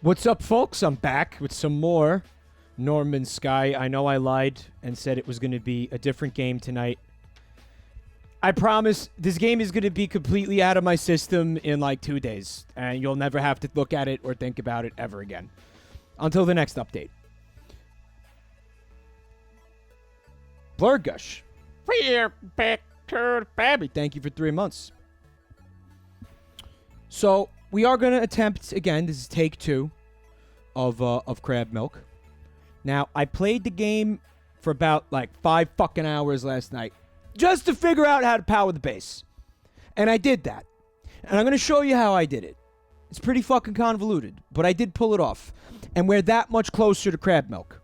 What's up, folks? I'm back with some more Norman Sky. I know I lied and said it was going to be a different game tonight. I promise this game is going to be completely out of my system in like 2 days, and you'll never have to look at it or think about it ever again. Until the next update. Blurgush. We're back to the baby. Thank you for 3 months. So, we are going to attempt, again, this is take 2 of Crab Milk. Now, I played the game for about, like, 5 fucking hours last night just to figure out how to power the base. And I did that. And I'm going to show you how I did it. It's pretty fucking convoluted, but I did pull it off. And we're that much closer to Crab Milk.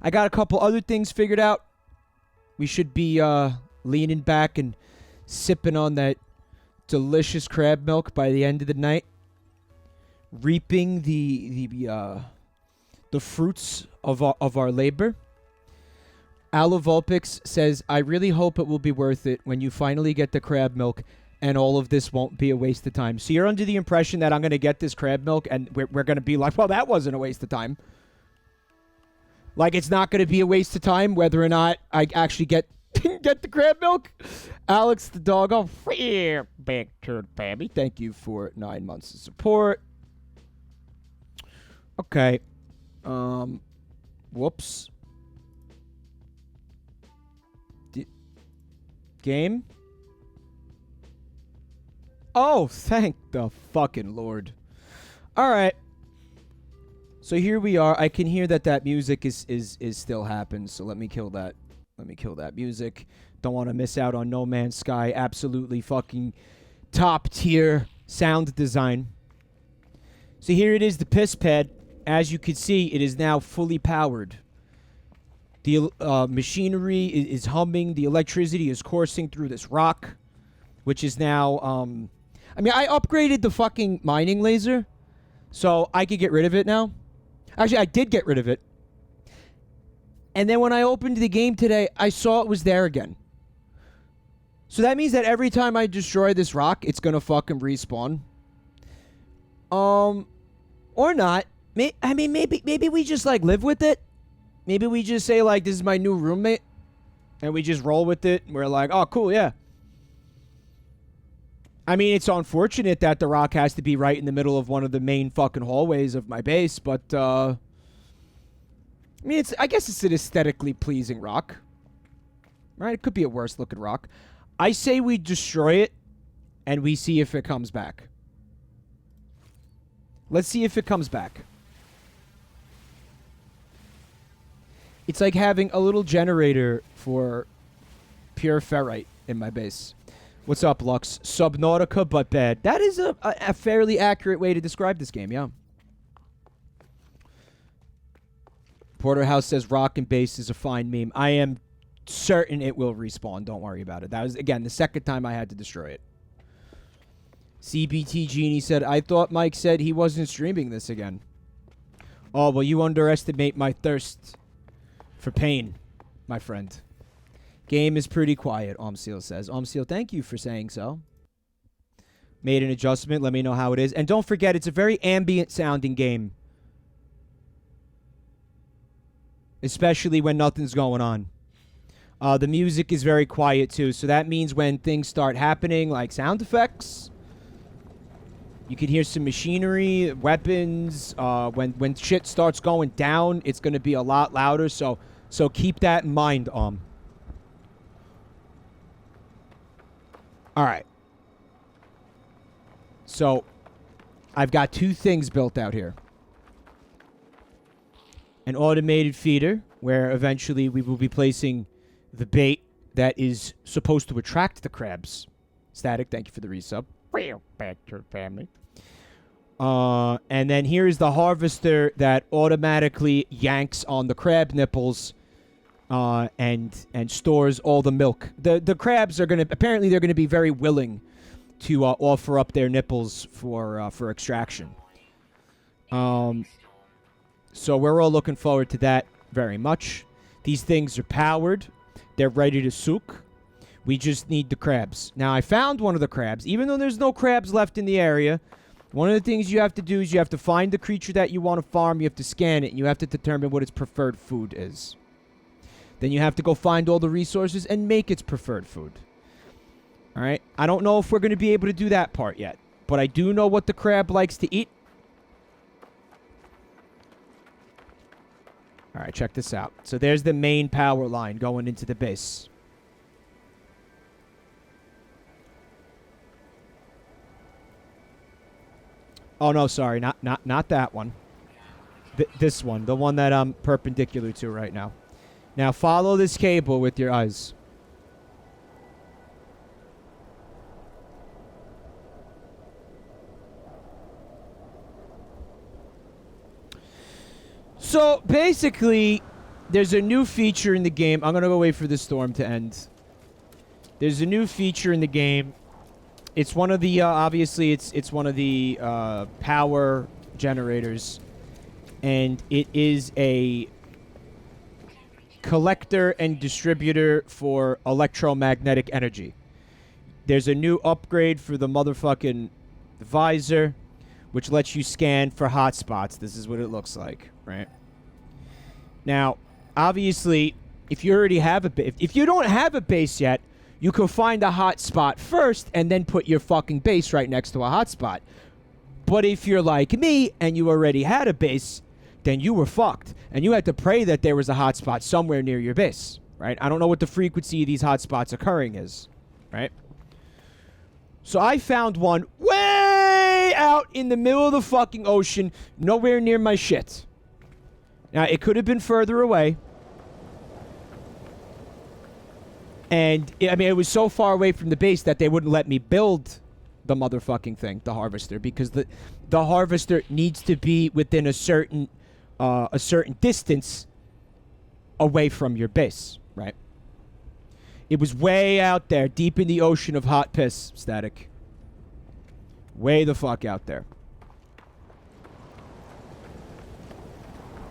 I got a couple other things figured out. We should be leaning back and sipping on that delicious crab milk by the end of the night, reaping the fruits of our labor. Alovulpix says, I really hope it will be worth it when you finally get the crab milk and all of this won't be a waste of time. So you're under the impression that I'm going to get this crab milk and we're going to be like, well, that wasn't a waste of time. Like, it's not going to be a waste of time whether or not I actually get the crab milk. Alex the dog. Oh, back to the baby. Thank you for 9 months of support. Okay. Whoops. Game? Oh, thank the fucking Lord. All right. So here we are. I can hear that music is still happening. So let me kill that. Let me kill that music. Don't want to miss out on No Man's Sky. Absolutely fucking top tier sound design. So here it is, the piss pad. As you can see, it is now fully powered. The machinery is humming. The electricity is coursing through this rock, which is now, I mean, I upgraded the fucking mining laser, so I could get rid of it now. Actually, I did get rid of it. And then when I opened the game today, I saw it was there again. So that means that every time I destroy this rock, it's gonna fucking respawn. Or not. I mean, maybe we just, like, live with it. Maybe we just say, like, this is my new roommate. And we just roll with it. And we're like, oh, cool, yeah. I mean, it's unfortunate that the rock has to be right in the middle of one of the main fucking hallways of my base, but, I mean, I guess it's an aesthetically pleasing rock. Right? It could be a worse-looking rock. I say we destroy it, and we see if it comes back. Let's see if it comes back. It's like having a little generator for pure ferrite in my base. What's up, Lux? Subnautica, but bad. That is a fairly accurate way to describe this game, yeah. Porterhouse says rock and base is a fine meme. I am certain it will respawn. Don't worry about it. That was, again, the second time I had to destroy it. CBT Genie said, I thought Mike said he wasn't streaming this again. Oh, well, you underestimate my thirst for pain, my friend. Game is pretty quiet, Omseal says. Omseal, thank you for saying so. Made an adjustment. Let me know how it is. And don't forget, it's a very ambient-sounding game. Especially when nothing's going on. The music is very quiet, too. So that means when things start happening, like sound effects, you can hear some machinery, weapons. When shit starts going down, it's going to be a lot louder. So keep that in mind, All right. So I've got 2 things built out here. An automated feeder, where eventually we will be placing the bait that is supposed to attract the crabs. Static, thank you for the resub. Back to the family. And then here's the harvester that automatically yanks on the crab nipples and stores all the milk. The crabs are gonna, apparently they're gonna be very willing to offer up their nipples for extraction. So we're all looking forward to that very much. These things are powered. They're ready to soak. We just need the crabs. Now, I found one of the crabs. Even though there's no crabs left in the area, One of the things you have to do is you have to find the creature that you want to farm, you have to scan it, and you have to determine what its preferred food is. Then you have to go find all the resources and make its preferred food. Alright? I don't know if we're going to be able to do that part yet, but I do know what the crab likes to eat. Alright, check this out. So there's the main power line going into the base. Oh, no, sorry. Not that one. This one. The one that I'm perpendicular to right now. Now, follow this cable with your eyes. So, basically, there's a new feature in the game. I'm going to go wait for the storm to end. There's a new feature in the game. It's one of the, obviously, it's one of the power generators. And it is a collector and distributor for electromagnetic energy. There's a new upgrade for the motherfucking visor, which lets you scan for hotspots. This is what it looks like, right? Now, obviously, if you already have if you don't have a base yet, you can find a hotspot first and then put your fucking base right next to a hotspot. But if you're like me and you already had a base, then you were fucked. And you had to pray that there was a hotspot somewhere near your base, right? I don't know what the frequency of these hotspots occurring is, right? So I found one way out in the middle of the fucking ocean, nowhere near my shit. Now, it could have been further away. And, I mean, it was so far away from the base that they wouldn't let me build the motherfucking thing, the harvester, because the harvester needs to be within a certain distance away from your base, right? It was way out there, deep in the ocean of hot piss, Static. Way the fuck out there.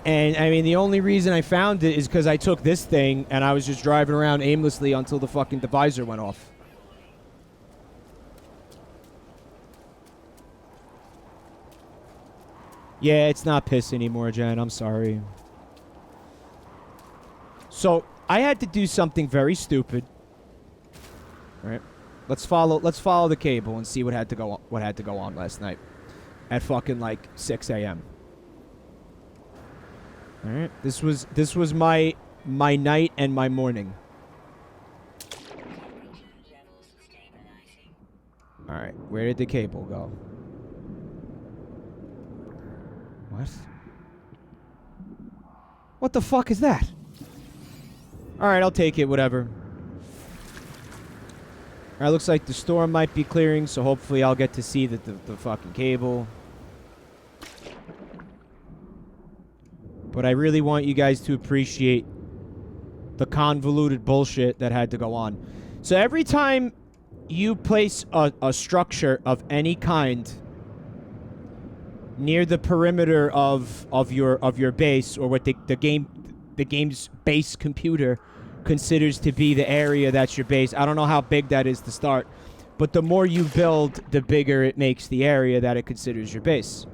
And, I mean, the only reason I found it is because I took this thing and I was just driving around aimlessly until the fucking visor went off. Yeah, it's not piss anymore, Jen. I'm sorry. So, I had to do something very stupid. All right. Let's follow the cable and see what had to go on last night at fucking like 6 a.m. All right. This was my night and my morning. All right. Where did the cable go? What? What the fuck is that? Alright, I'll take it, whatever. Alright, looks like the storm might be clearing, so hopefully I'll get to see the fucking cable. But I really want you guys to appreciate the convoluted bullshit that had to go on. So every time you place a structure of any kind near the perimeter of your base, or what the game's base computer considers to be the area that's your base. I don't know how big that is to start, but the more you build, the bigger it makes the area that it considers your base.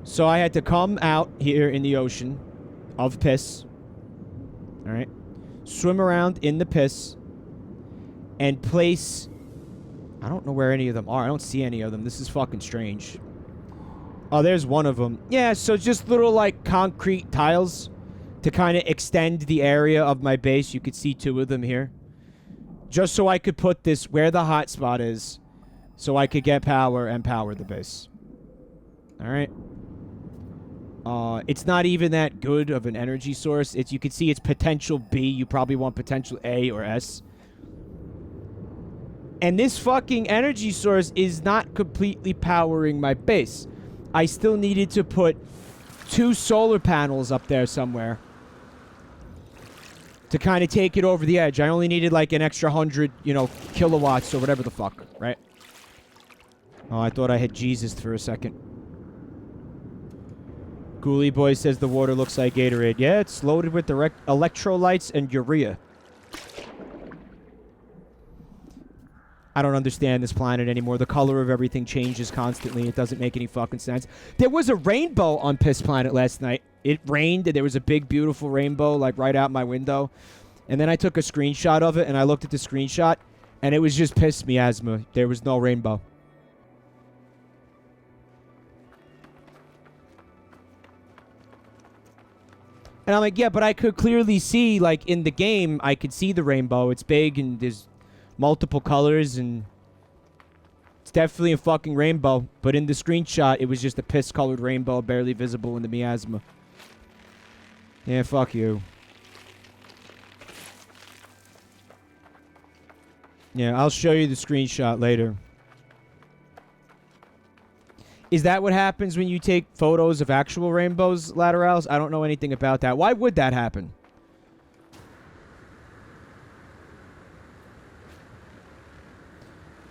So I had to come out here in the ocean of piss, all right, swim around in the piss, and place... I don't know where any of them are. I don't see any of them. This is fucking strange. Oh, there's one of them. Yeah, so just little, like, concrete tiles to kind of extend the area of my base. You could see 2 of them here. Just so I could put this where the hotspot is, so I could get power and power the base. Alright. It's not even that good of an energy source. You can see it's potential B. You probably want potential A or S. And this fucking energy source is not completely powering my base. I still needed to put 2 solar panels up there somewhere to kind of take it over the edge. I only needed like an extra 100, kilowatts or whatever the fuck, right? Oh, I thought I had Jesus for a second. Ghoulie Boy says the water looks like Gatorade. Yeah, it's loaded with electrolytes and urea. I don't understand this planet anymore. The color of everything changes constantly. It doesn't make any fucking sense. There was a rainbow on Piss Planet last night. It rained, and there was a big, beautiful rainbow, like, right out my window. And then I took a screenshot of it, and I looked at the screenshot, and it was just piss miasma. There was no rainbow. And I'm like, yeah, but I could clearly see, like, in the game, I could see the rainbow. It's big, and there's multiple colors, and it's definitely a fucking rainbow. But in the screenshot, it was just a piss-colored rainbow, barely visible in the miasma. Yeah, fuck you. Yeah, I'll show you the screenshot later. Is that what happens when you take photos of actual rainbows, Laterals? I don't know anything about that. Why would that happen?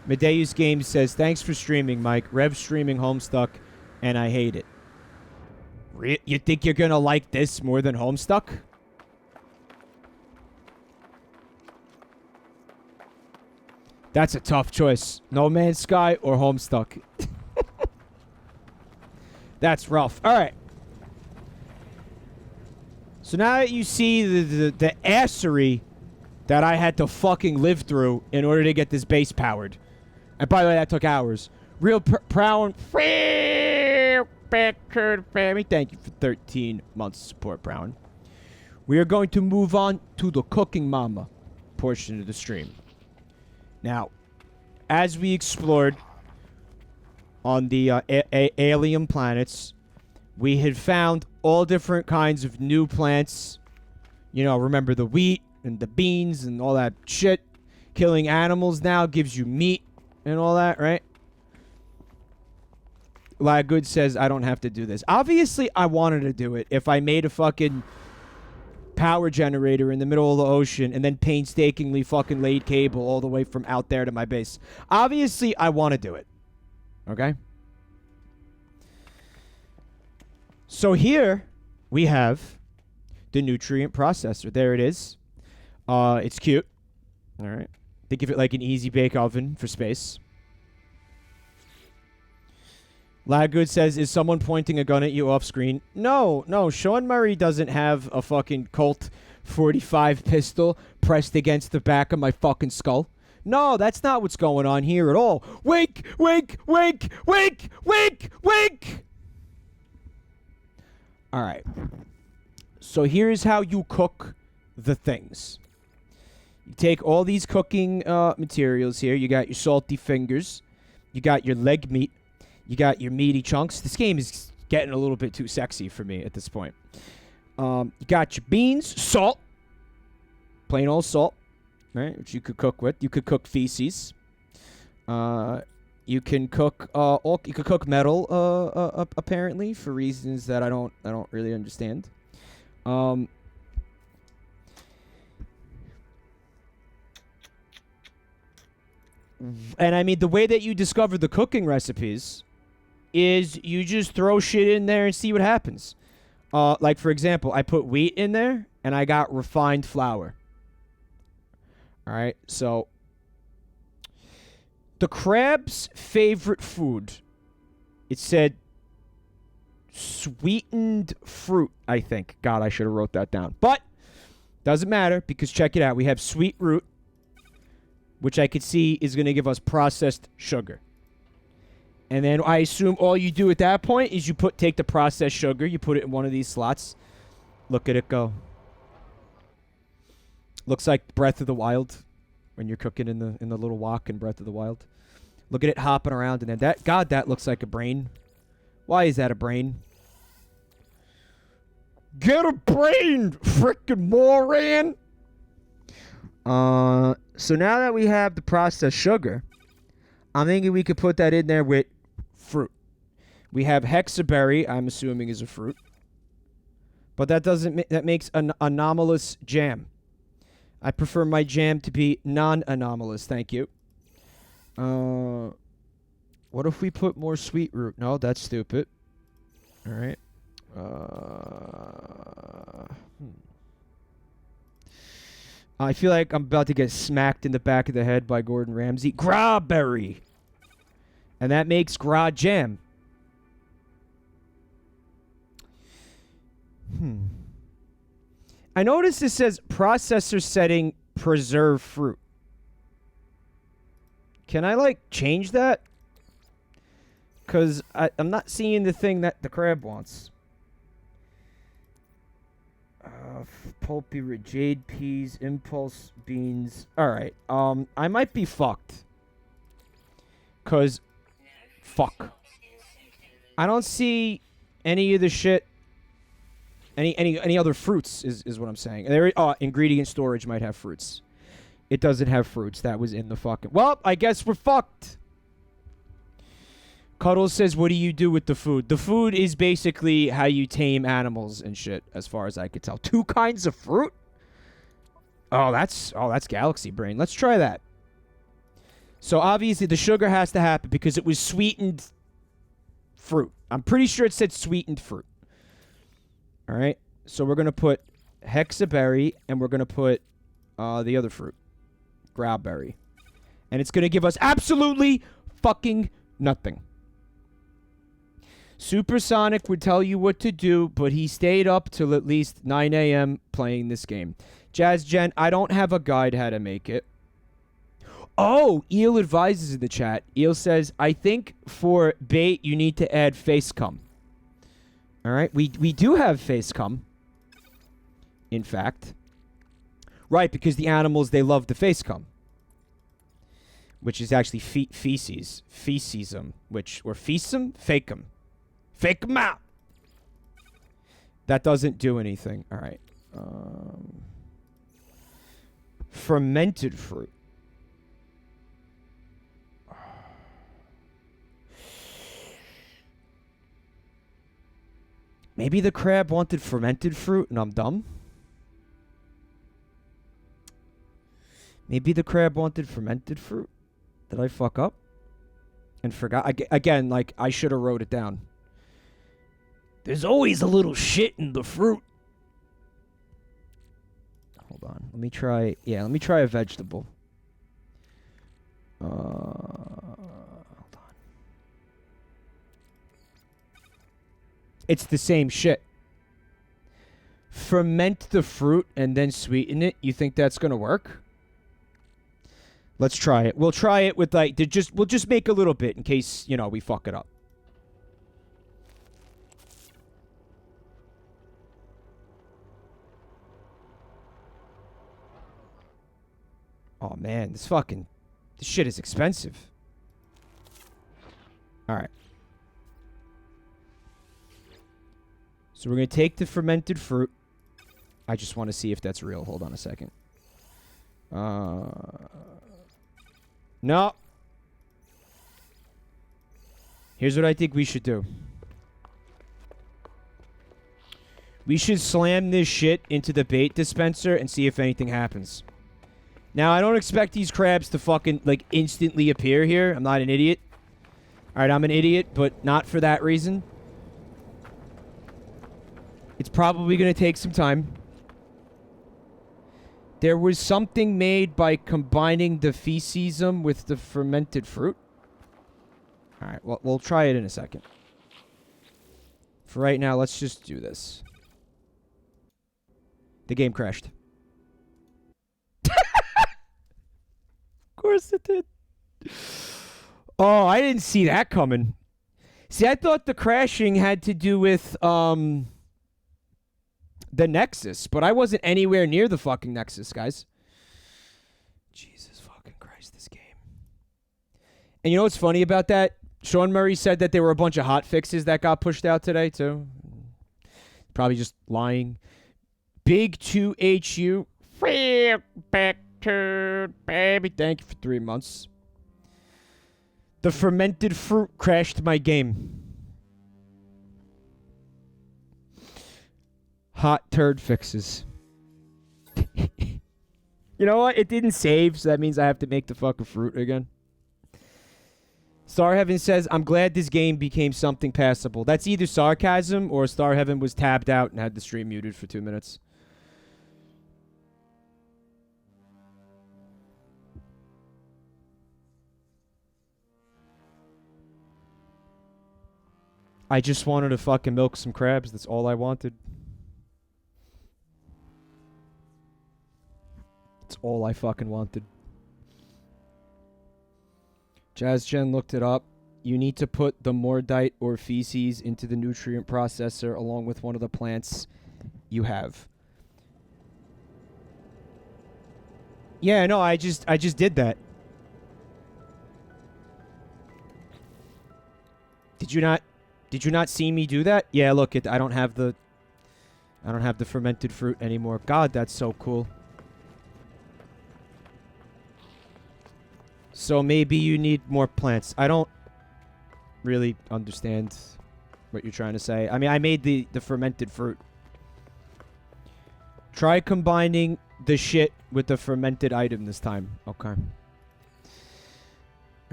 Medeus Games says, thanks for streaming, Mike. Rev's streaming Homestuck, and I hate it. You think you're going to like this more than Homestuck? That's a tough choice. No Man's Sky or Homestuck. That's rough. All right. So now that you see the assery that I had to fucking live through in order to get this base powered. And by the way, that took hours. Real proud. Family. Thank you for 13 months of support, Brown. We are going to move on to the Cooking Mama portion of the stream. Now, as we explored on the alien planets, we had found all different kinds of new plants. You know, remember the wheat and the beans and all that shit. Killing animals now gives you meat and all that, right? Good says I don't have to do this. Obviously, I wanted to do it if I made a fucking power generator in the middle of the ocean and then painstakingly fucking laid cable all the way from out there to my base. Obviously, I want to do it. Okay? So here we have the nutrient processor. There it is. It's cute. All right. Think of it like an easy bake oven for space. Laggood says, is someone pointing a gun at you off screen? No, Sean Murray doesn't have a fucking Colt 45 pistol pressed against the back of my fucking skull. No, that's not what's going on here at all. Wink, wink, wink, wink, wink, wink. All right. So here's how you cook the things. You take all these cooking materials here. You got your salty fingers. You got your leg meat. You got your meaty chunks. This game is getting a little bit too sexy for me at this point. You got your beans, salt, plain old salt, right? Which you could cook with. You could cook feces. You can cook you could cook metal apparently for reasons that I don't really understand. And I mean, the way that you discover the cooking recipes is you just throw shit in there and see what happens. Like, for example, I put wheat in there, and I got refined flour. All right, so the crab's favorite food, it said sweetened fruit, I think. God, I should have wrote that down. But doesn't matter, because check it out. We have sweet root, which I could see is going to give us processed sugar. And then I assume all you do at that point is you take the processed sugar, you put it in one of these slots. Look at it go. Looks like Breath of the Wild when you're cooking in the little wok in Breath of the Wild. Look at it hopping around, and then that looks like a brain. Why is that a brain? Get a brain, frickin' moron! So now that we have the processed sugar, I'm thinking we could put that in there with fruit. We have hexaberry, I'm assuming is a fruit. But that makes an anomalous jam. I prefer my jam to be non-anomalous, thank you. What if we put more sweet root? No, that's stupid. All right. I feel like I'm about to get smacked in the back of the head by Gordon Ramsay. Grawberry. And that makes gra jam. I noticed it says processor setting preserve fruit. Can I, like, change that? Because I'm not seeing the thing that the crab wants. Pulpy jade peas, impulse beans. Alright, I might be fucked. Because, fuck. I don't see any of the shit. Any other fruits is what I'm saying. There, ingredient storage might have fruits. It doesn't have fruits. That was in the fucking... Well, I guess we're fucked. Cuddles says, what do you do with the food? The food is basically how you tame animals and shit, as far as I could tell. 2 kinds of fruit? Oh, that's galaxy brain. Let's try that. So, obviously, the sugar has to happen because it was sweetened fruit. I'm pretty sure it said sweetened fruit. All right? So, we're going to put hexaberry, and we're going to put the other fruit. Growberry. And it's going to give us absolutely fucking nothing. Supersonic would tell you what to do, but he stayed up till at least 9 a.m. playing this game. Jazz Gen, I don't have a guide how to make it. Oh, Eel advises in the chat. Eel says, I think for bait you need to add face cum. All right, we do have face cum. In fact. Right, because the animals, they love the face cum. Which is actually feces. Fecesum. Or fecum? Fakeum. Fake them out. That doesn't do anything. All right. Fermented fruit. Maybe the crab wanted fermented fruit and I'm dumb? Maybe the crab wanted fermented fruit? Did I fuck up? And forgot? Again, like, I should have wrote it down. There's always a little shit in the fruit. Hold on. Let me try... Yeah, let me try a vegetable. Hold on. It's the same shit. Ferment the fruit and then sweeten it. You think that's gonna work? Let's try it. We'll try it with, like... We'll just make a little bit in case, you know, we fuck it up. Oh, man, this shit is expensive. Alright. So we're going to take the fermented fruit. I just want to see if that's real. Hold on a second. No. Here's what I think we should do. We should slam this shit into the bait dispenser and see if anything happens. Now, I don't expect these crabs to fucking, like, instantly appear here. I'm not an idiot. Alright, I'm an idiot, but not for that reason. It's probably going to take some time. There was something made by combining the fecesum with the fermented fruit. Alright, well, we'll try it in a second. For right now, let's just do this. The game crashed. Of course it did. Oh, I didn't see that coming. See, I thought the crashing had to do with the Nexus, but I wasn't anywhere near the fucking Nexus, guys. Jesus fucking Christ, this game. And you know what's funny about that? Sean Murray said that there were a bunch of hot fixes that got pushed out today, too. Probably just lying. Big 2HU. Back to baby. Thank you for 3 months. The fermented fruit crashed my game. Hot turd fixes. You know what? It didn't save, so that means I have to make the fucking fruit again. Star Heaven says, I'm glad this game became something passable. That's either sarcasm or Star Heaven was tabbed out and had the stream muted for 2 minutes. I just wanted to fucking milk some crabs. That's all I wanted. That's all I fucking wanted. JazzGen looked it up. You need to put the mordite or feces into the nutrient processor along with one of the plants you have. Yeah, no, I just did that. Did you not see me do that? Yeah, look, I don't have the fermented fruit anymore. God, that's so cool. So maybe you need more plants. I don't really understand what you're trying to say. I mean, I made the fermented fruit. Try combining the shit with the fermented item this time. Okay.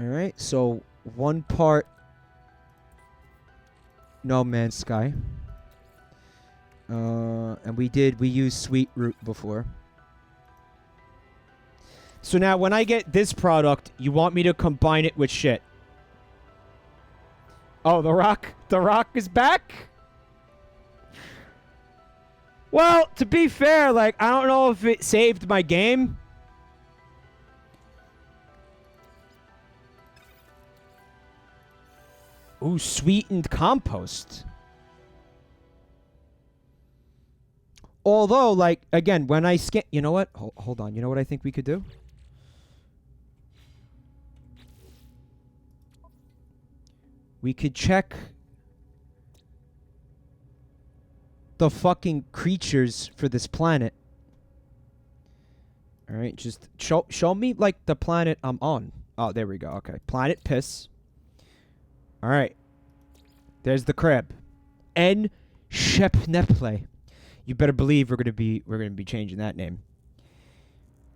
Alright, so 1 part No Man's Sky. And we used sweet root before. So now when I get this product, you want me to combine it with shit. Oh, the rock is back? Well, to be fair, like, I don't know if it saved my game. Ooh, sweetened compost. Although, like, again, when I scan... You know what? Hold on. You know what I think we could do? We could check the fucking creatures for this planet. Alright, just show me, like, the planet I'm on. Oh, there we go. Okay. Planet Piss. Alright. There's the crab. N. Shepneple. You better believe we're gonna be changing that name.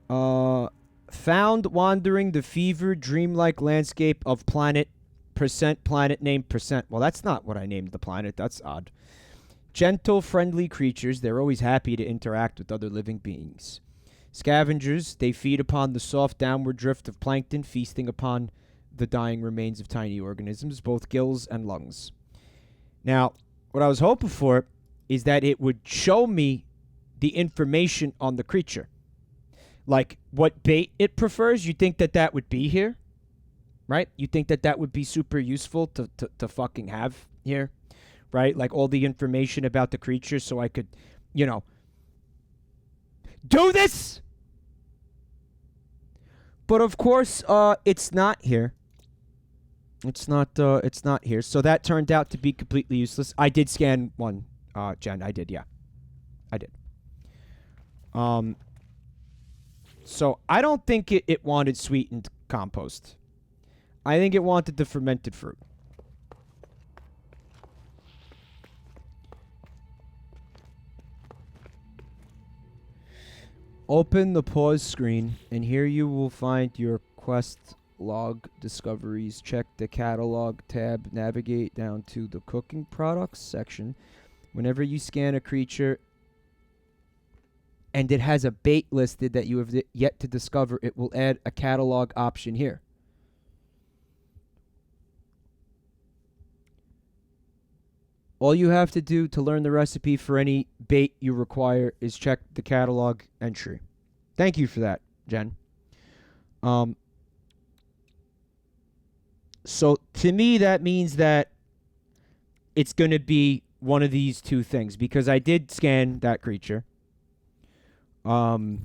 Found wandering the fevered, dreamlike landscape of planet name %. Well, that's not what I named the planet. That's odd. Gentle, friendly creatures. They're always happy to interact with other living beings. Scavengers. They feed upon the soft downward drift of plankton, feasting upon the dying remains of tiny organisms, both gills and lungs. Now, what I was hoping for is that it would show me the information on the creature. Like, what bait it prefers. You think that would be here? Right? You think that would be super useful to fucking have here? Right? Like, all the information about the creature so I could, you know, do this! But, of course, it's not here. It's not here. So that turned out to be completely useless. I did scan one, Jen. I did, yeah. I did. So I don't think it wanted sweetened compost. I think it wanted the fermented fruit. Open the pause screen, and here you will find your quest log discoveries. Check the catalog tab. Navigate down to the cooking products section. Whenever you scan a creature and it has a bait listed that you have yet to discover, it will add a catalog option here. All you have to do to learn the recipe for any bait you require is check the catalog entry. Thank you for that, Jen. So to me, that means that it's going to be one of these two things, because I did scan that creature. As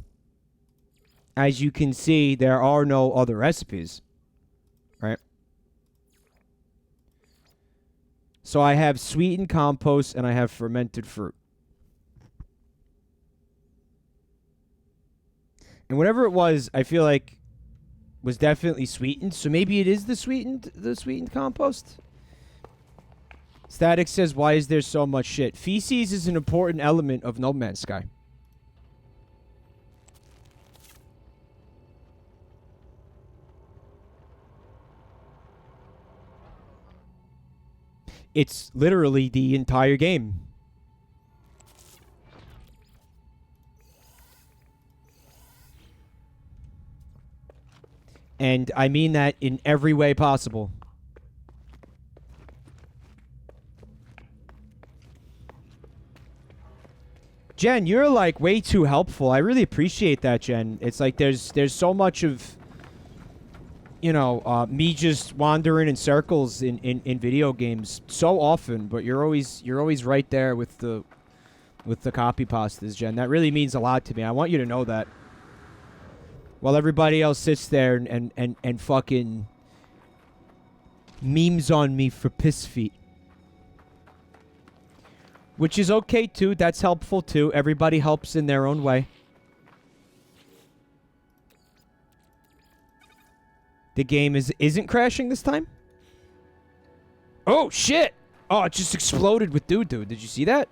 you can see, there are no other recipes, right? So I have sweetened compost and I have fermented fruit. And whatever it was, I feel like was definitely sweetened. So maybe it is the sweetened compost. Static says, why is there so much shit? Feces is an important element of No Man's Sky. It's literally the entire game. And I mean that in every way possible. Jen, you're like way too helpful. I really appreciate that, Jen. It's like there's so much of, you know, me just wandering in circles in video games so often, but you're always right there with the copy pastas, Jen. That really means a lot to me. I want you to know that. While everybody else sits there and fucking memes on me for piss feet. Which is okay, too. That's helpful, too. Everybody helps in their own way. The game isn't crashing this time? Oh, shit! Oh, it just exploded with doo-doo. Did you see that?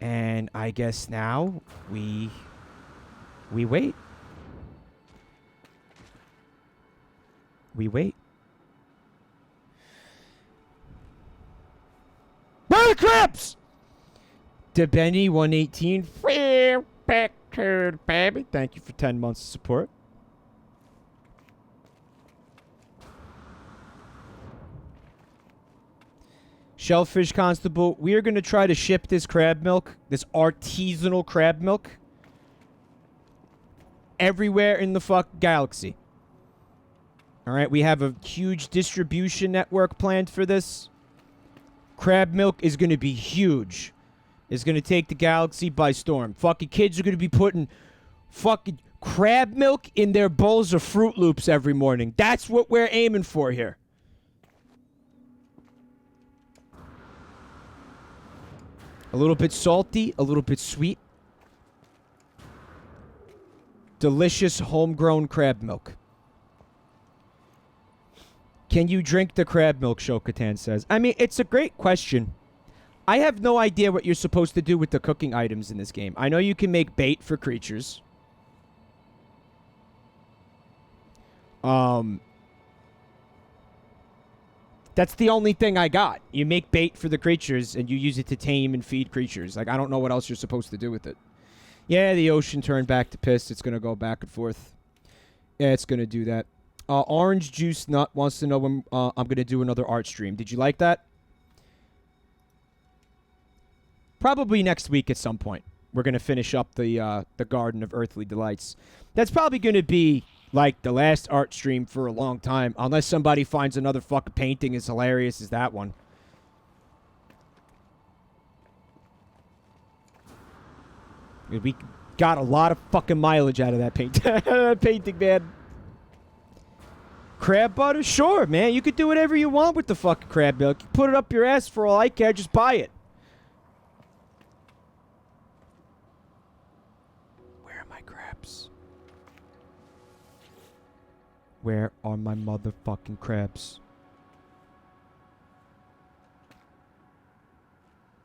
And I guess now we wait. We wait. Burn crabs! DeBenny 118. Back to the baby. Thank you for 10 months of support. Shellfish Constable, we are going to try to ship this crab milk, this artisanal crab milk, everywhere in the fuck galaxy. All right, we have a huge distribution network planned for this. Crab milk is going to be huge. It's going to take the galaxy by storm. Fucking kids are going to be putting fucking crab milk in their bowls of Fruit Loops every morning. That's what we're aiming for here. A little bit salty, a little bit sweet. Delicious homegrown crab milk. Can you drink the crab milk, Shokatan says? I mean, it's a great question. I have no idea what you're supposed to do with the cooking items in this game. I know you can make bait for creatures. That's the only thing I got. You make bait for the creatures, and you use it to tame and feed creatures. Like, I don't know what else you're supposed to do with it. Yeah, the ocean turned back to piss. It's going to go back and forth. Yeah, it's going to do that. Orange Juice Nut wants to know when I'm going to do another art stream. Did you like that? Probably next week at some point. We're going to finish up the Garden of Earthly Delights. That's probably going to be like the last art stream for a long time, unless somebody finds another fucking painting as hilarious as that one. We got a lot of fucking mileage out of that painting, man. Crab butter? Sure, man. You could do whatever you want with the fucking crab milk. You put it up your ass for all I care. Just buy it. Where are my crabs? Where are my motherfucking crabs?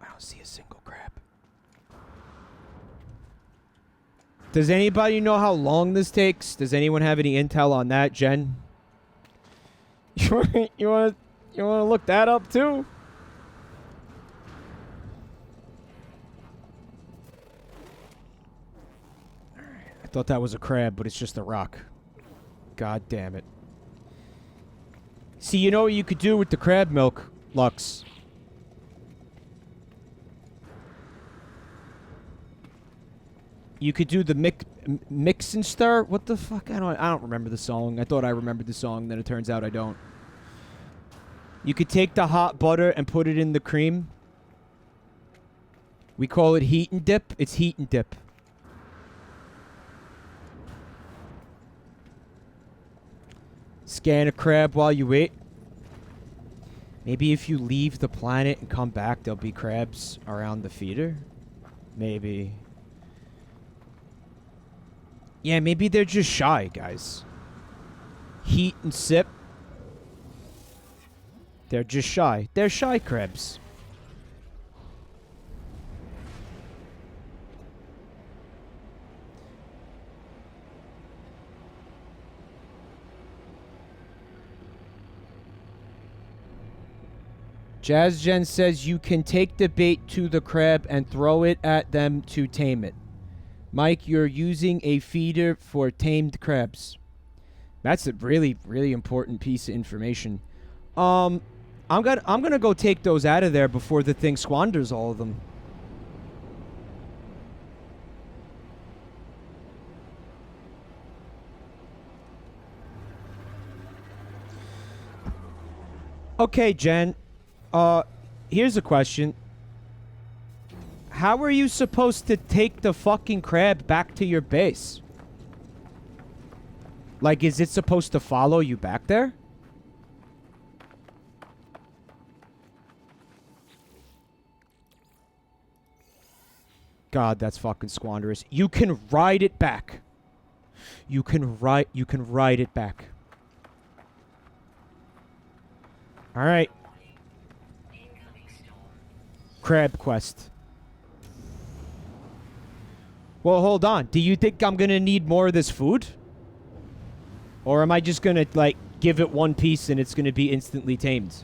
I don't see a single crab. Does anybody know how long this takes? Does anyone have any intel on that, Jen? You want to look that up too? I thought that was a crab, but it's just a rock. God damn it. See, you know what you could do with the crab milk, Lux? You could do the mix and stir. What the fuck? I don't remember the song. I thought I remembered the song, then it turns out I don't. You could take the hot butter and put it in the cream. We call it heat and dip. It's heat and dip. Scan a crab while you wait. Maybe if you leave the planet and come back, there'll be crabs around the feeder. Maybe. Yeah, maybe they're just shy, guys. Heat and sip. They're just shy. They're shy crabs. Jazz Jen says you can take the bait to the crab and throw it at them to tame it. Mike, you're using a feeder for tamed crabs. That's a really, really important piece of information. I'm gonna go take those out of there before the thing squanders all of them. Okay, Jen. Here's a question. How are you supposed to take the fucking crab back to your base? Like, is it supposed to follow you back there? God, that's fucking squanderous. You can ride it back. You can ride it back. All right. Crab quest. Well, hold on. Do you think I'm gonna need more of this food? Or am I just gonna, like, give it one piece and it's gonna be instantly tamed?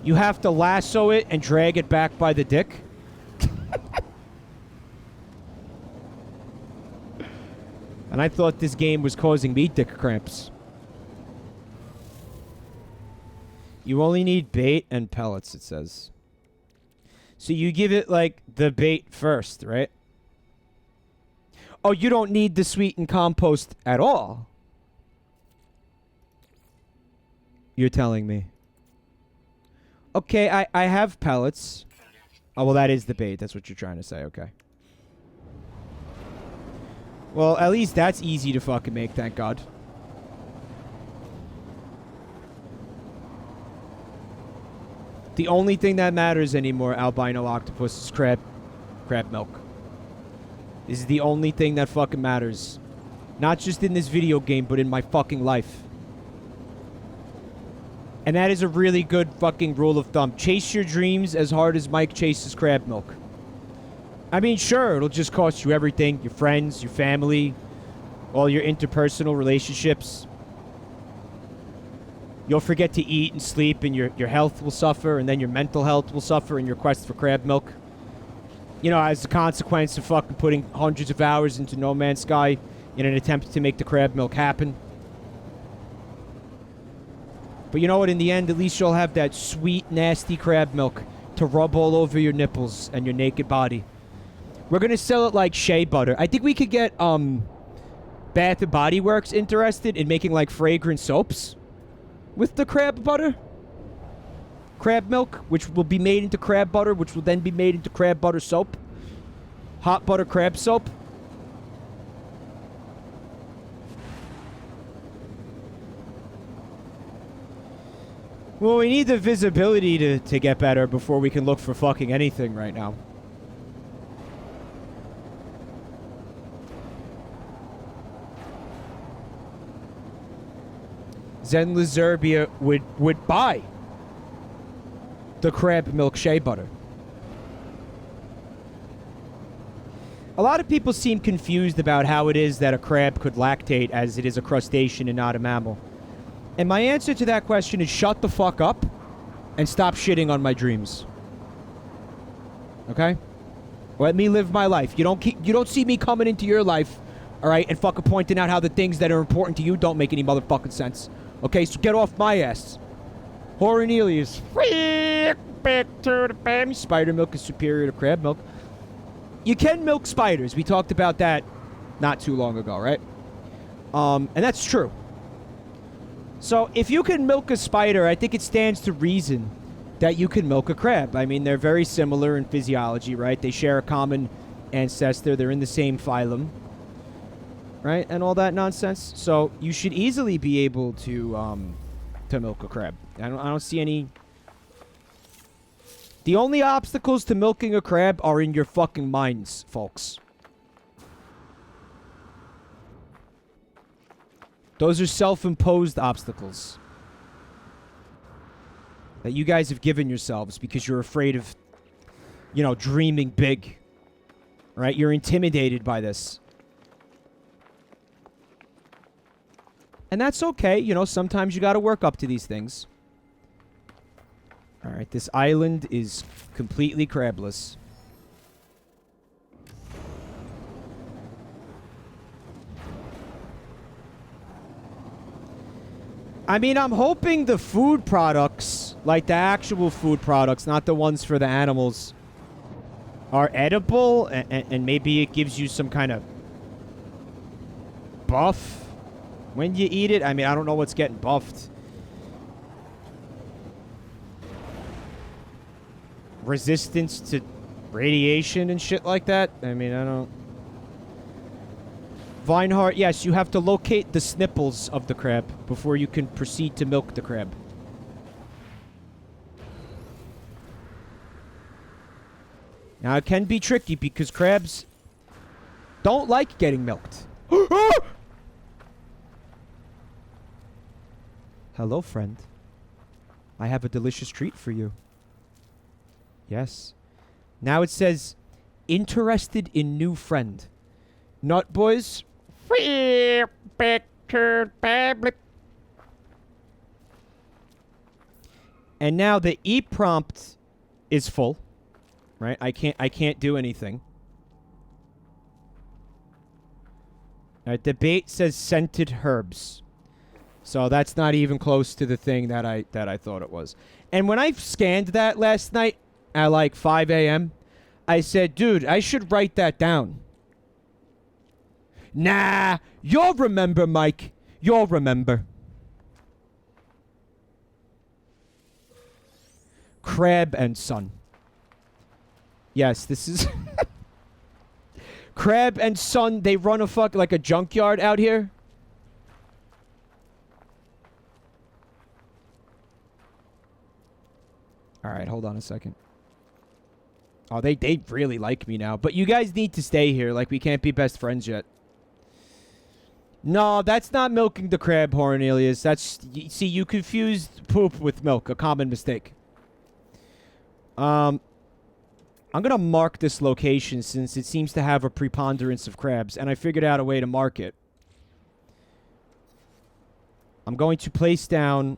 You have to lasso it and drag it back by the dick? And I thought this game was causing me dick cramps. You only need bait and pellets, it says. So you give it, like, the bait first, right? Oh, you don't need the sweetened compost at all? You're telling me. Okay, I have pellets. Oh, well, that is the bait. That's what you're trying to say. Okay. Well, at least that's easy to fucking make, thank God. The only thing that matters anymore, albino octopus, is crab milk. This is the only thing that fucking matters. Not just in this video game, but in my fucking life. And that is a really good fucking rule of thumb. Chase your dreams as hard as Mike chases crab milk. I mean, sure, it'll just cost you everything. Your friends, your family, all your interpersonal relationships. You'll forget to eat and sleep, and your health will suffer, and then your mental health will suffer in your quest for crab milk. You know, as a consequence of fucking putting hundreds of hours into No Man's Sky in an attempt to make the crab milk happen. But you know what? In the end, at least you'll have that sweet, nasty crab milk to rub all over your nipples and your naked body. We're going to sell it like shea butter. I think we could get Bath and Body Works interested in making like fragrant soaps with the crab butter. Crab milk, which will be made into crab butter, which will then be made into crab butter soap. Hot butter crab soap. Well, we need the visibility to get better before we can look for fucking anything right now. Zen Lazerbia would buy the crab milk shea butter. A lot of people seem confused about how it is that a crab could lactate as it is a crustacean and not a mammal. And my answer to that question is shut the fuck up and stop shitting on my dreams. Okay? Let me live my life. You don't see me coming into your life, all right, and fucking pointing out how the things that are important to you don't make any motherfucking sense. Okay, so get off my ass. Hornelius. Back to the family. Spider milk is superior to crab milk. You can milk spiders. We talked about that not too long ago, right? And that's true. So if you can milk a spider, I think it stands to reason that you can milk a crab. I mean, they're very similar in physiology, right? They share a common ancestor. They're in the same phylum, right? And all that nonsense. So you should easily be able to milk a crab. I don't see any. The only obstacles to milking a crab are in your fucking minds, folks. Those are self-imposed obstacles that you guys have given yourselves because you're afraid of, you know, dreaming big, right? You're intimidated by this. And that's okay. You know, sometimes you got to work up to these things. All right, this island is completely crabless. I mean, I'm hoping the food products, like the actual food products, not the ones for the animals, are edible, and maybe it gives you some kind of buff when you eat it. I mean, I don't know what's getting buffed. Resistance to radiation and shit like that? I mean, I don't... Vineheart, yes, you have to locate the snipples of the crab before you can proceed to milk the crab. Now, it can be tricky because crabs don't like getting milked. Hello, friend. I have a delicious treat for you. Yes. Now it says, interested in new friend. Nut boys. And now the E prompt is full. Right? I can't do anything. Alright, the bait says scented herbs. So that's not even close to the thing that I thought it was. And when I scanned that last night at like 5 a.m., I said, dude, I should write that down. Nah, you'll remember, Mike. You'll remember. Crab and Son. Yes, this is... Crab and Son, they run like a junkyard out here. Alright, hold on a second. Oh, they really like me now. But you guys need to stay here. Like, we can't be best friends yet. No, that's not milking the crab, Hornelius. That's... See, you confused poop with milk. A common mistake. I'm gonna mark this location since it seems to have a preponderance of crabs. And I figured out a way to mark it. I'm going to place down...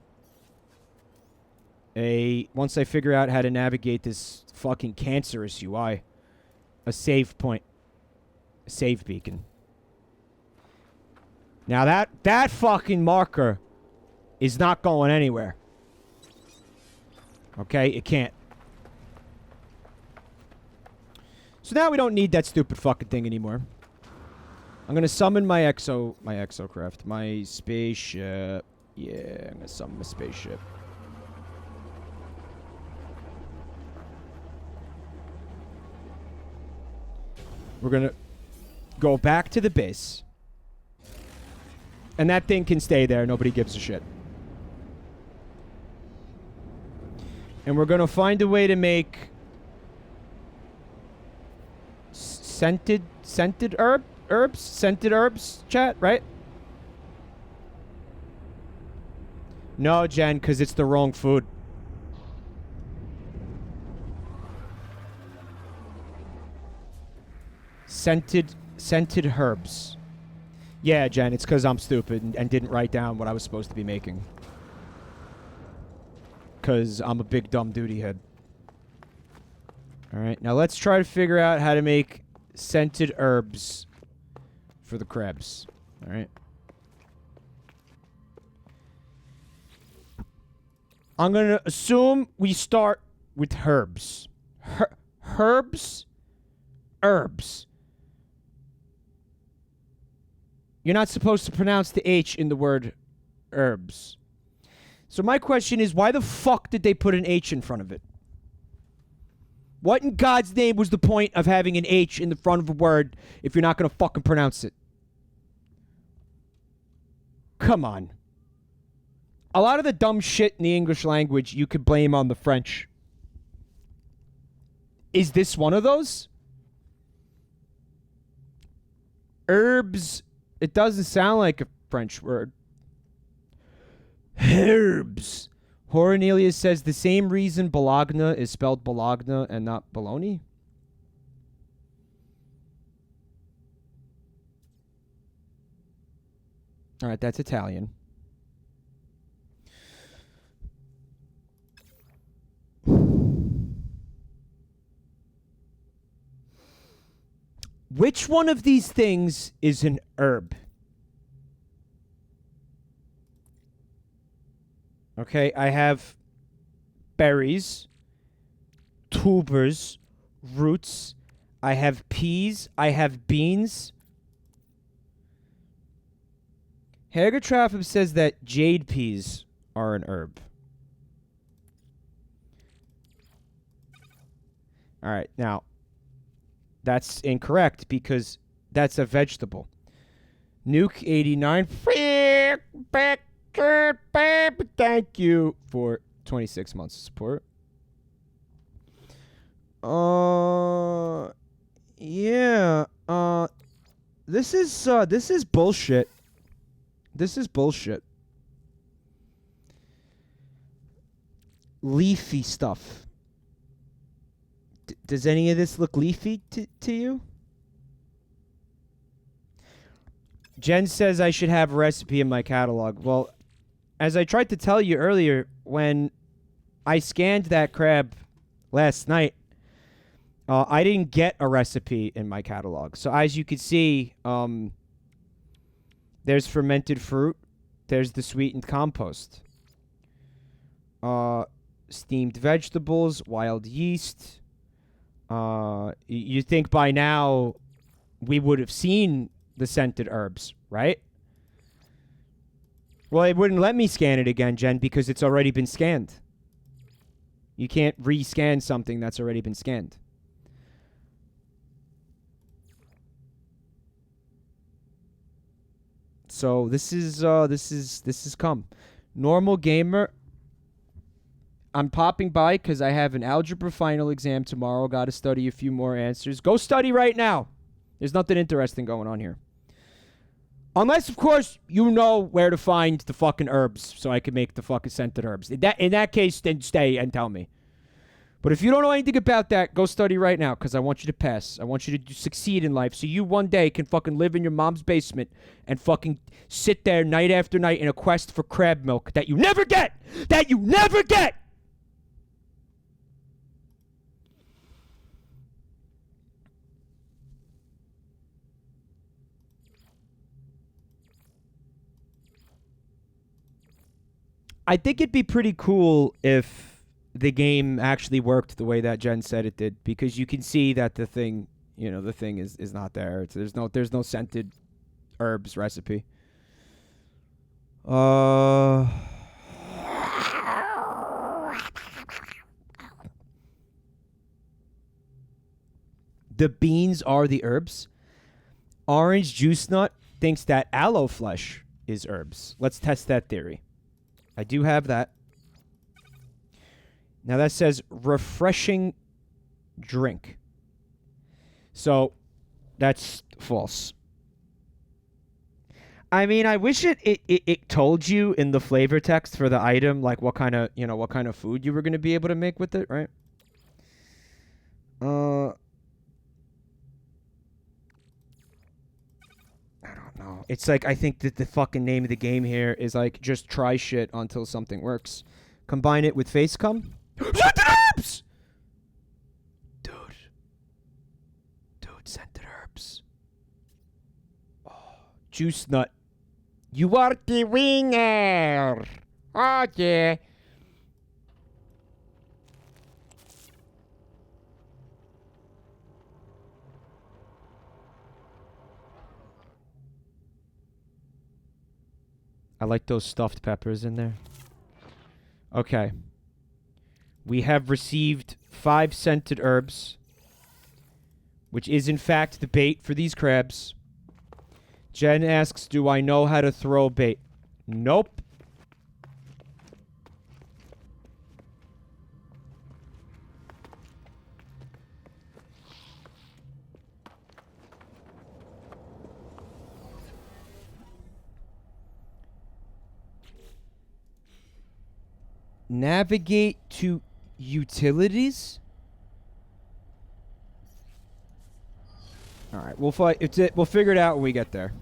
once I figure out how to navigate this fucking cancerous UI, a save point, a save beacon. Now that fucking marker is not going anywhere. Okay, it can't. So now we don't need that stupid fucking thing anymore. I'm gonna summon my exocraft, my spaceship. Yeah, I'm gonna summon my spaceship. We're going to go back to the base. And that thing can stay there. Nobody gives a shit. And we're going to find a way to make scented herbs, chat, right? No, Jen, because it's the wrong food. Scented herbs. Yeah, Jen, it's because I'm stupid and didn't write down what I was supposed to be making. Because I'm a big dumb duty head. Alright, now let's try to figure out how to make scented herbs for the crabs. Alright. I'm going to assume we start with herbs. Herbs? Herbs. You're not supposed to pronounce the H in the word herbs. So my question is, why the fuck did they put an H in front of it? What in God's name was the point of having an H in the front of a word if you're not going to fucking pronounce it? Come on. A lot of the dumb shit in the English language you could blame on the French. Is this one of those? Herbs. It doesn't sound like a French word. Herbs. Hornelius says the same reason Bologna is spelled Bologna and not Bologna. All right, that's Italian. Which one of these things is an herb? Okay, I have berries, tubers, roots. I have peas. I have beans. Hagertrapham says that jade peas are an herb. All right, now, that's incorrect because that's a vegetable. Nuke 89. Thank you for 26 months of support. Yeah. This is bullshit. This is bullshit. Leafy stuff. Does any of this look leafy to you? Jen says I should have a recipe in my catalog. Well, as I tried to tell you earlier, when I scanned that crab last night, I didn't get a recipe in my catalog. So as you can see, there's fermented fruit. There's the sweetened compost. Steamed vegetables, wild yeast. You think by now we would have seen the scented herbs, right? Well, it wouldn't let me scan it again, Jen, because it's already been scanned. You can't rescan something that's already been scanned. So this is come. Normal gamer. I'm popping by because I have an algebra final exam tomorrow. Got to study a few more answers. Go study right now. There's nothing interesting going on here. Unless, of course, you know where to find the fucking herbs so I can make the fucking scented herbs. In that case, then stay and tell me. But if you don't know anything about that, go study right now because I want you to pass. I want you to succeed in life so you one day can fucking live in your mom's basement and fucking sit there night after night in a quest for crab milk that you never get! That you never get! I think it'd be pretty cool if the game actually worked the way that Jen said it did, because you can see that the thing is not there. There's no scented herbs recipe. The beans are the herbs. Orange Juice Nut thinks that aloe flesh is herbs. Let's test that theory. I do have that. Now that says refreshing drink. So that's false. I mean, I wish it told you in the flavor text for the item like what kind of food you were going to be able to make with it, right? I don't know. It's like, I think that the fucking name of the game here is like just try shit until something works. Combine it with face cum. Scented herbs! Dude, scented herbs. Oh, juice nut. You are the winner. Oh, yeah. I like those stuffed peppers in there. Okay. We have received 5 scented herbs, which is in fact the bait for these crabs. Jen asks, do I know how to throw bait? Nope. Navigate to utilities? All right, we'll figure it out when we get there.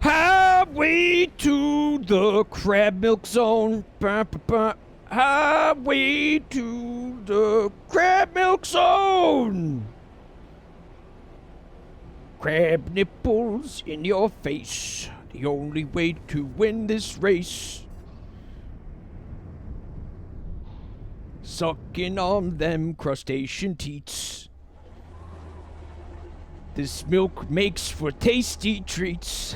Highway to the crab milk zone. Highway to the crab milk zone. Crab nipples in your face. The only way to win this race. Sucking on them crustacean teats. This milk makes for tasty treats.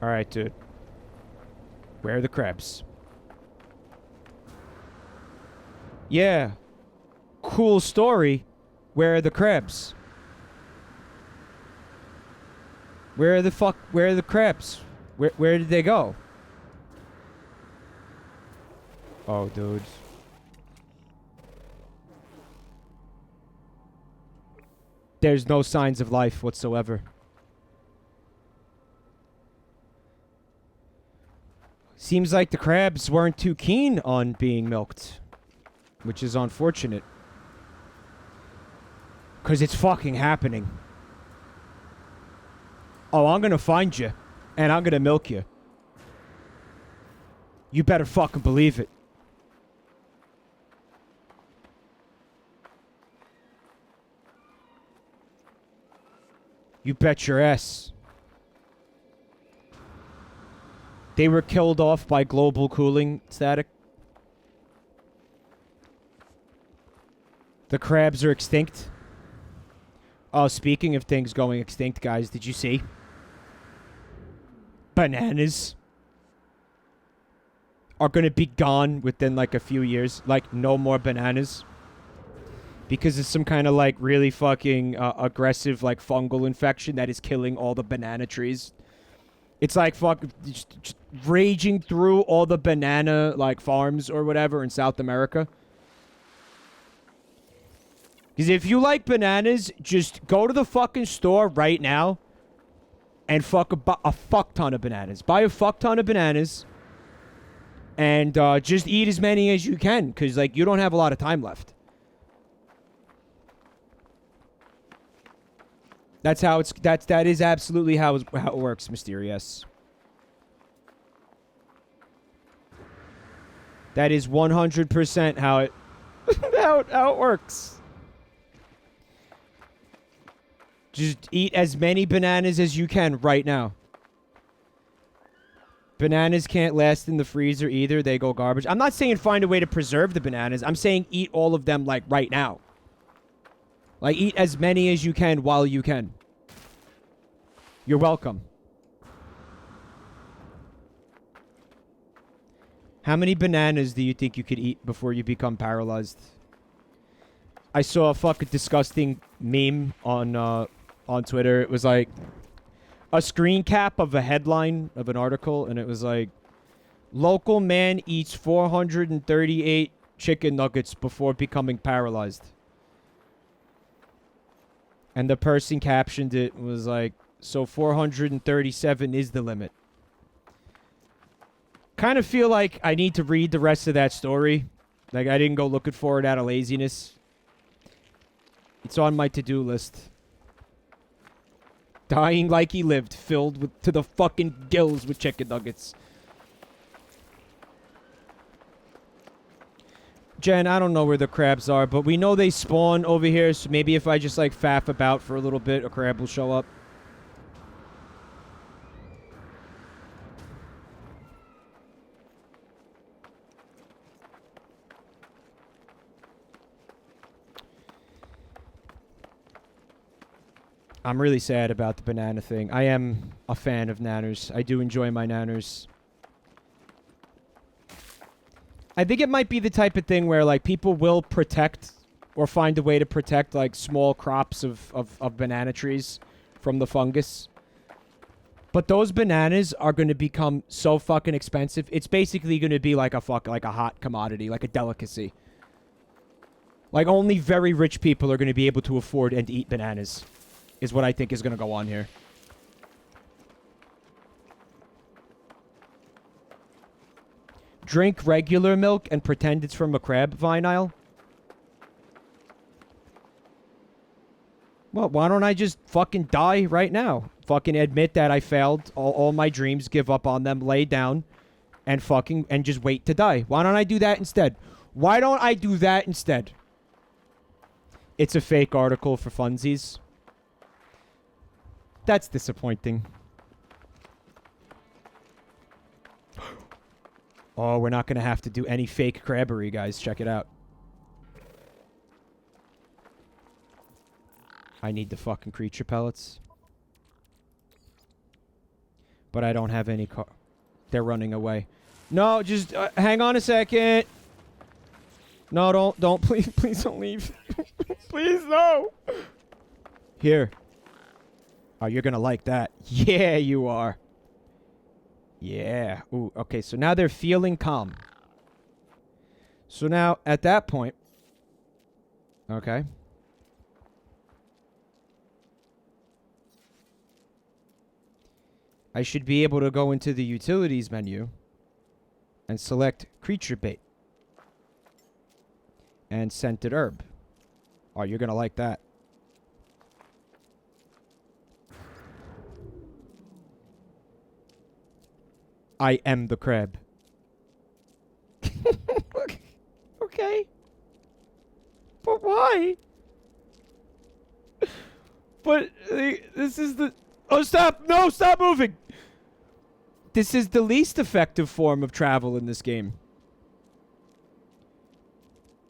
Alright, dude. Where are the crabs? Yeah. Cool story. Where are the crabs? Where are the crabs? Where did they go? Oh, dude. There's no signs of life whatsoever. Seems like the crabs weren't too keen on being milked. Which is unfortunate. Because it's fucking happening. Oh, I'm gonna find you. And I'm gonna milk you. You better fucking believe it. You bet your ass. They were killed off by global cooling static. The crabs are extinct. Oh, speaking of things going extinct, guys, did you see? Bananas are going to be gone within like a few years. Like, no more bananas. Because it's some kind of like really fucking aggressive like fungal infection that is killing all the banana trees. It's like just raging through all the banana like farms or whatever in South America. Because if you like bananas, just go to the fucking store right now and fuck a fuck ton of bananas. Buy a fuck ton of bananas and just eat as many as you can because like you don't have a lot of time left. That is absolutely how it works, Mysterious. That is 100% how it how it works. Just eat as many bananas as you can right now. Bananas can't last in the freezer either. They go garbage. I'm not saying find a way to preserve the bananas. I'm saying eat all of them like right now. Like, eat as many as you can while you can. You're welcome. How many bananas do you think you could eat before you become paralyzed? I saw a fucking disgusting meme on Twitter. It was like a screen cap of a headline of an article, and it was like, local man eats 438 chicken nuggets before becoming paralyzed. And the person captioned it was like, so 437 is the limit. Kind of feel like I need to read the rest of that story. Like, I didn't go looking for it out of laziness. It's on my to-do list. Dying like he lived, filled with to the fucking gills with chicken nuggets. Jen, I don't know where the crabs are, but we know they spawn over here, so maybe if I just, like, faff about for a little bit, a crab will show up. I'm really sad about the banana thing. I am a fan of nanners. I do enjoy my nanners. I think it might be the type of thing where, like, people will protect or find a way to protect, like, small crops of banana trees from the fungus. But those bananas are going to become so fucking expensive. It's basically going to be like a hot commodity, like a delicacy. Like, only very rich people are going to be able to afford and eat bananas, is what I think is going to go on here. Drink regular milk and pretend it's from a crab vinyl? Well, why don't I just fucking die right now? Fucking admit that I failed all my dreams, give up on them, lay down, and just wait to die. Why don't I do that instead? Why don't I do that instead? It's a fake article for funsies. That's disappointing. Oh, we're not going to have to do any fake crabbery, guys. Check it out. I need the fucking creature pellets. But I don't have any car. They're running away. No, just hang on a second. No, don't. Please don't leave. Please, no. Here. Oh, you're going to like that. Yeah, you are. Yeah. Ooh, okay, so now they're feeling calm. So now, at that point... Okay. I should be able to go into the utilities menu and select creature bait. And scented herb. Oh, you're going to like that. I am the crab. Okay. But why? But this is the... Oh, stop! No, stop moving! This is the least effective form of travel in this game.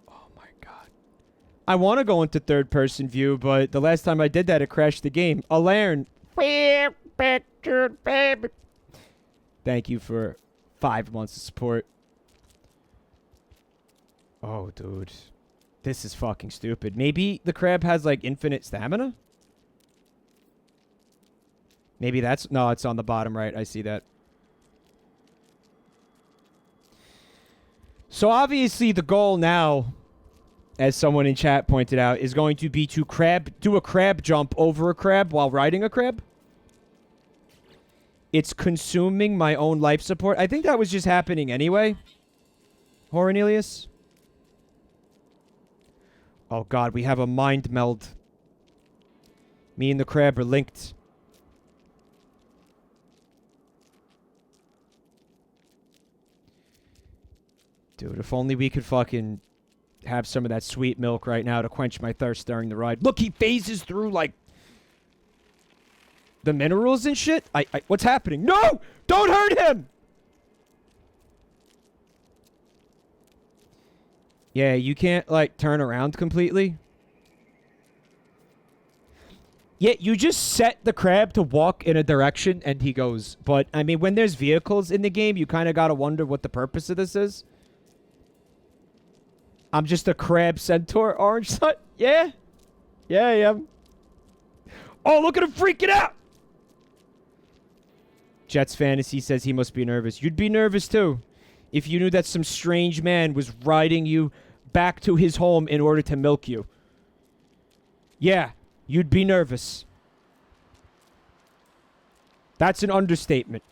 Oh my god. I want to go into third-person view, but the last time I did that, it crashed the game. Alarm. Thank you for 5 months of support. Oh, dude. This is fucking stupid. Maybe the crab has, like, infinite stamina? Maybe that's... No, it's on the bottom right. I see that. So, obviously, the goal now, as someone in chat pointed out, is going to be to do a crab jump over a crab while riding a crab. It's consuming my own life support. I think that was just happening anyway. Horonelius. Oh, God. We have a mind meld. Me and the crab are linked. Dude, if only we could fucking have some of that sweet milk right now to quench my thirst during the ride. Look, he phases through, like... the minerals and shit? What's happening? No! Don't hurt him! Yeah, you can't, like, turn around completely. Yeah, you just set the crab to walk in a direction and he goes. But, I mean, when there's vehicles in the game, you kind of gotta wonder what the purpose of this is. I'm just a crab centaur, orange sun. Yeah? Yeah, I am. Oh, look at him freaking out! Jets Fantasy says he must be nervous. You'd be nervous, too, if you knew that some strange man was riding you back to his home in order to milk you. Yeah, you'd be nervous. That's an understatement.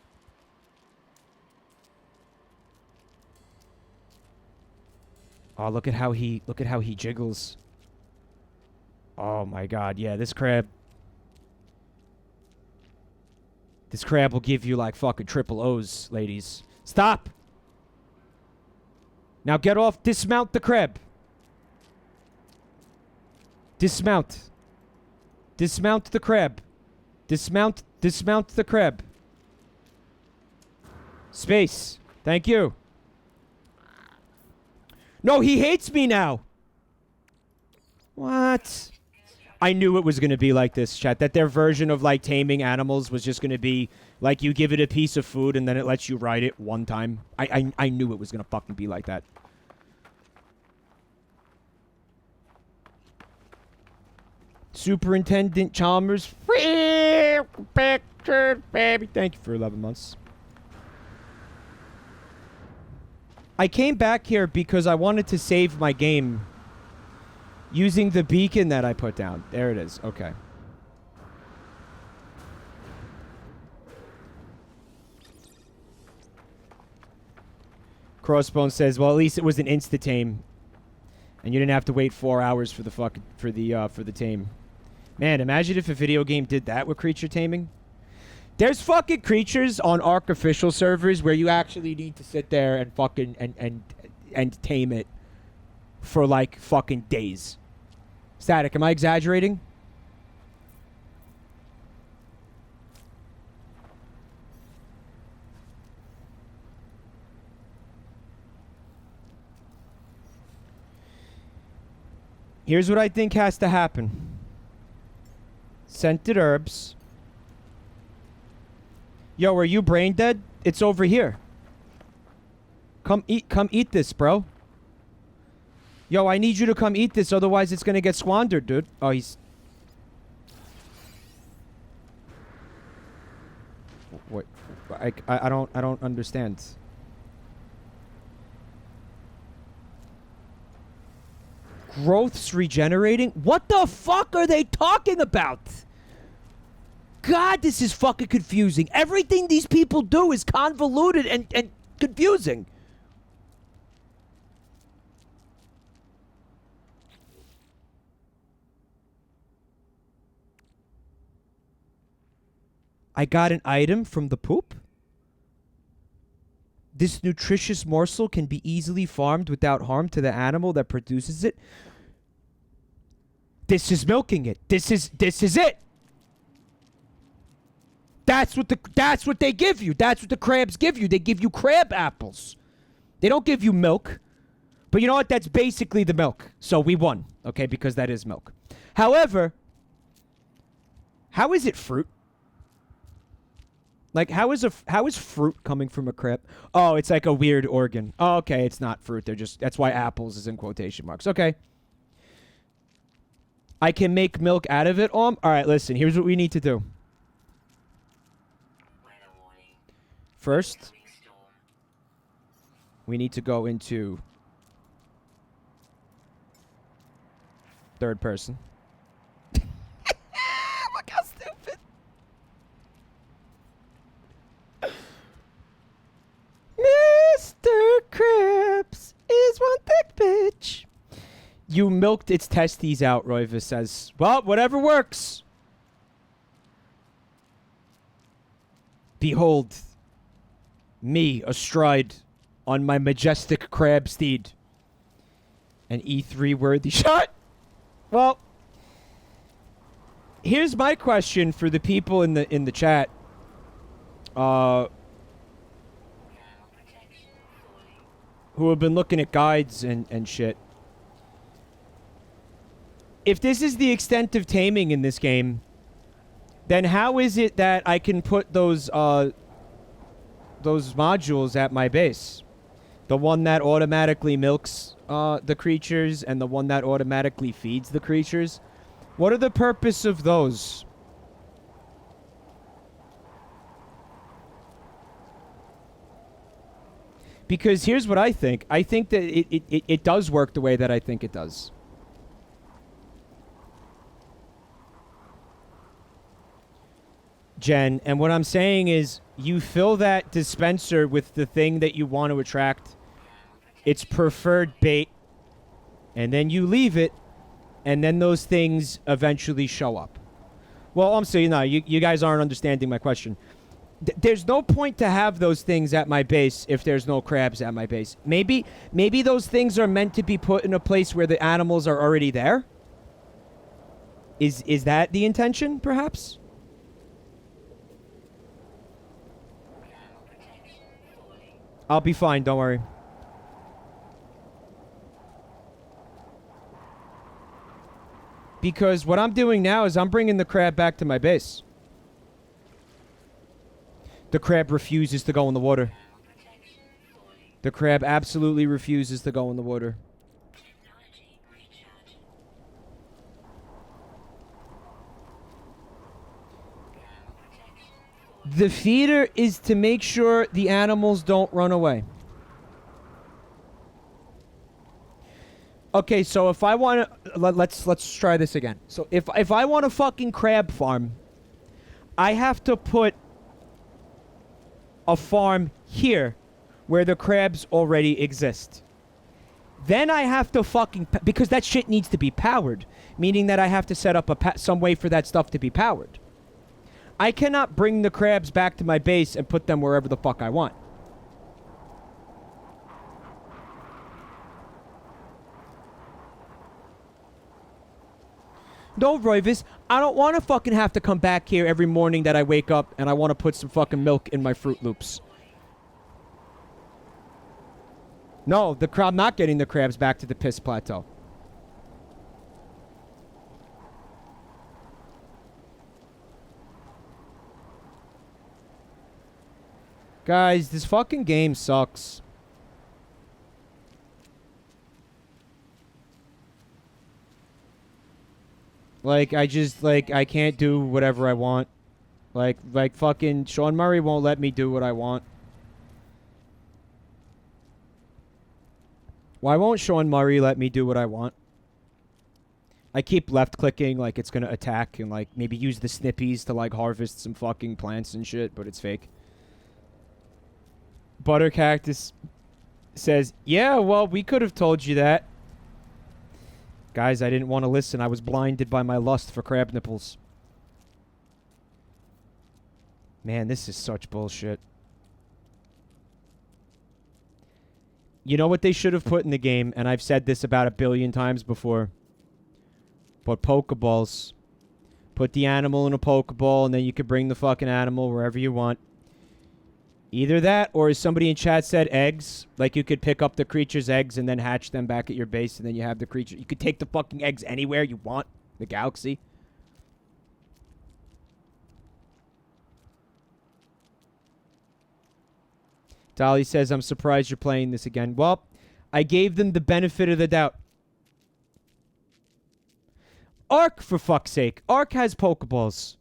Oh, look at how he jiggles. Oh my god, yeah, this crab will give you like fucking triple O's, ladies. Stop! Now get off. Dismount the crab. Dismount. Dismount the crab. Dismount the crab. Space. Thank you. No, he hates me now. What? I knew it was going to be like this, chat. That their version of, like, taming animals was just going to be, like, you give it a piece of food and then it lets you ride it one time. I knew it was going to fucking be like that. Superintendent Chalmers. Baby. Thank you for 11 months. I came back here because I wanted to save my game using the beacon that I put down. There it is. Okay. Crossbone says, "Well, at least it was an insta-tame, and you didn't have to wait 4 hours for the for the tame." Man, imagine if a video game did that with creature taming. There's fucking creatures on Ark official servers where you actually need to sit there and fucking and tame it for like fucking days. Static, am I exaggerating? Here's what I think has to happen. Scented herbs. Yo, are you brain dead? It's over here. Come eat this, bro. Yo, I need you to come eat this, otherwise it's gonna get squandered, dude. Oh, he's... What? I don't understand. Growth's regenerating? What the fuck are they talking about? God, this is fucking confusing. Everything these people do is convoluted and confusing. I got an item from the poop. This nutritious morsel can be easily farmed without harm to the animal that produces it. This is milking it. This is it. That's what they give you. That's what the crabs give you. They give you crab apples. They don't give you milk. But you know what? That's basically the milk. So we won, okay, because that is milk. However, how is it fruit? Like, how is fruit coming from a crab? Oh, it's like a weird organ. Oh, okay, it's not fruit. That's why apples is in quotation marks. Okay. I can make milk out of it. All right, listen. Here's what we need to do. First, we need to go into third person. Look how stupid. Mr. Krabs is one thick bitch. You milked its testes out, Royvis says. Well, whatever works. Behold, me astride on my majestic crab steed. An E3 worthy shot. Well, here's my question for the people in the chat. Who have been looking at guides and shit. If this is the extent of taming in this game, then how is it that I can put those modules at my base? The one that automatically milks the creatures and the one that automatically feeds the creatures. What are the purpose of those? Because here's what I think. I think that it does work the way that I think it does. Jen, and what I'm saying is you fill that dispenser with the thing that you want to attract, its preferred bait, and then you leave it, and then those things eventually show up. Well, I'm saying, no, you guys aren't understanding my question. There's no point to have those things at my base if there's no crabs at my base. Maybe those things are meant to be put in a place where the animals are already there? Is that the intention, perhaps? I'll be fine, don't worry. Because what I'm doing now is I'm bringing the crab back to my base. The crab refuses to go in the water. The crab absolutely refuses to go in the water. The feeder is to make sure the animals don't run away. Okay, so if I want to... Let's try this again. So if I want a fucking crab farm, I have to put a farm here where the crabs already exist. Then I have to fucking... Because that shit needs to be powered. Meaning that I have to set up some way for that stuff to be powered. I cannot bring the crabs back to my base and put them wherever the fuck I want. No, Royvis, I don't want to fucking have to come back here every morning that I wake up and I want to put some fucking milk in my Fruit Loops. No, I'm not getting the crabs back to the piss plateau. Guys, this fucking game sucks. Like, I just, like, I can't do whatever I want. Like fucking Sean Murray won't let me do what I want. Why won't Sean Murray let me do what I want? I keep left-clicking like it's gonna attack and, like, maybe use the snippies to, like, harvest some fucking plants and shit, but it's fake. Butter Cactus says, yeah, well, we could have told you that. Guys, I didn't want to listen. I was blinded by my lust for crab nipples. Man, this is such bullshit. You know what they should have put in the game, and I've said this about 1 billion times before. But Pokeballs. Put the animal in a Pokeball, and then you can bring the fucking animal wherever you want. Either that, or as somebody in chat said, eggs. Like, you could pick up the creature's eggs and then hatch them back at your base, and then you have the creature. You could take the fucking eggs anywhere you want. The galaxy. Dolly says, I'm surprised you're playing this again. Well, I gave them the benefit of the doubt. Ark, for fuck's sake. Ark has Pokeballs.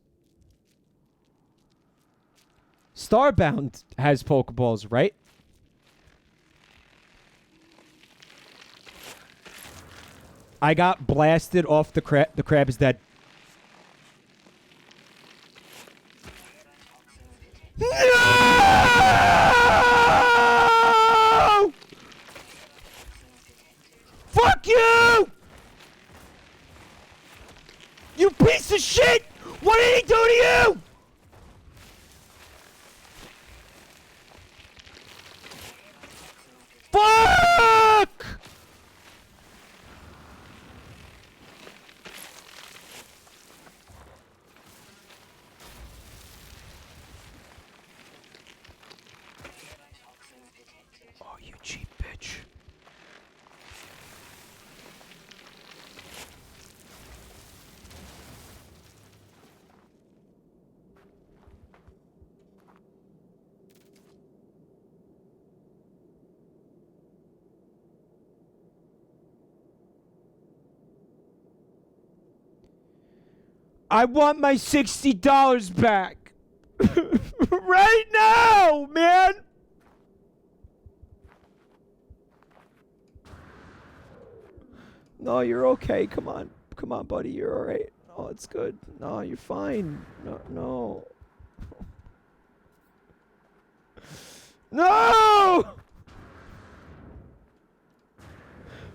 Starbound has Pokeballs, right? I got blasted off the crab. The crab is dead. No! Fuck you! You piece of shit! What did he do to you? Fuck! Oh, you cheap bitch. I want my $60 back. Right now, man. No, you're okay. Come on. Come on, buddy. You're all right. Oh, it's good. No, you're fine. No, no. No!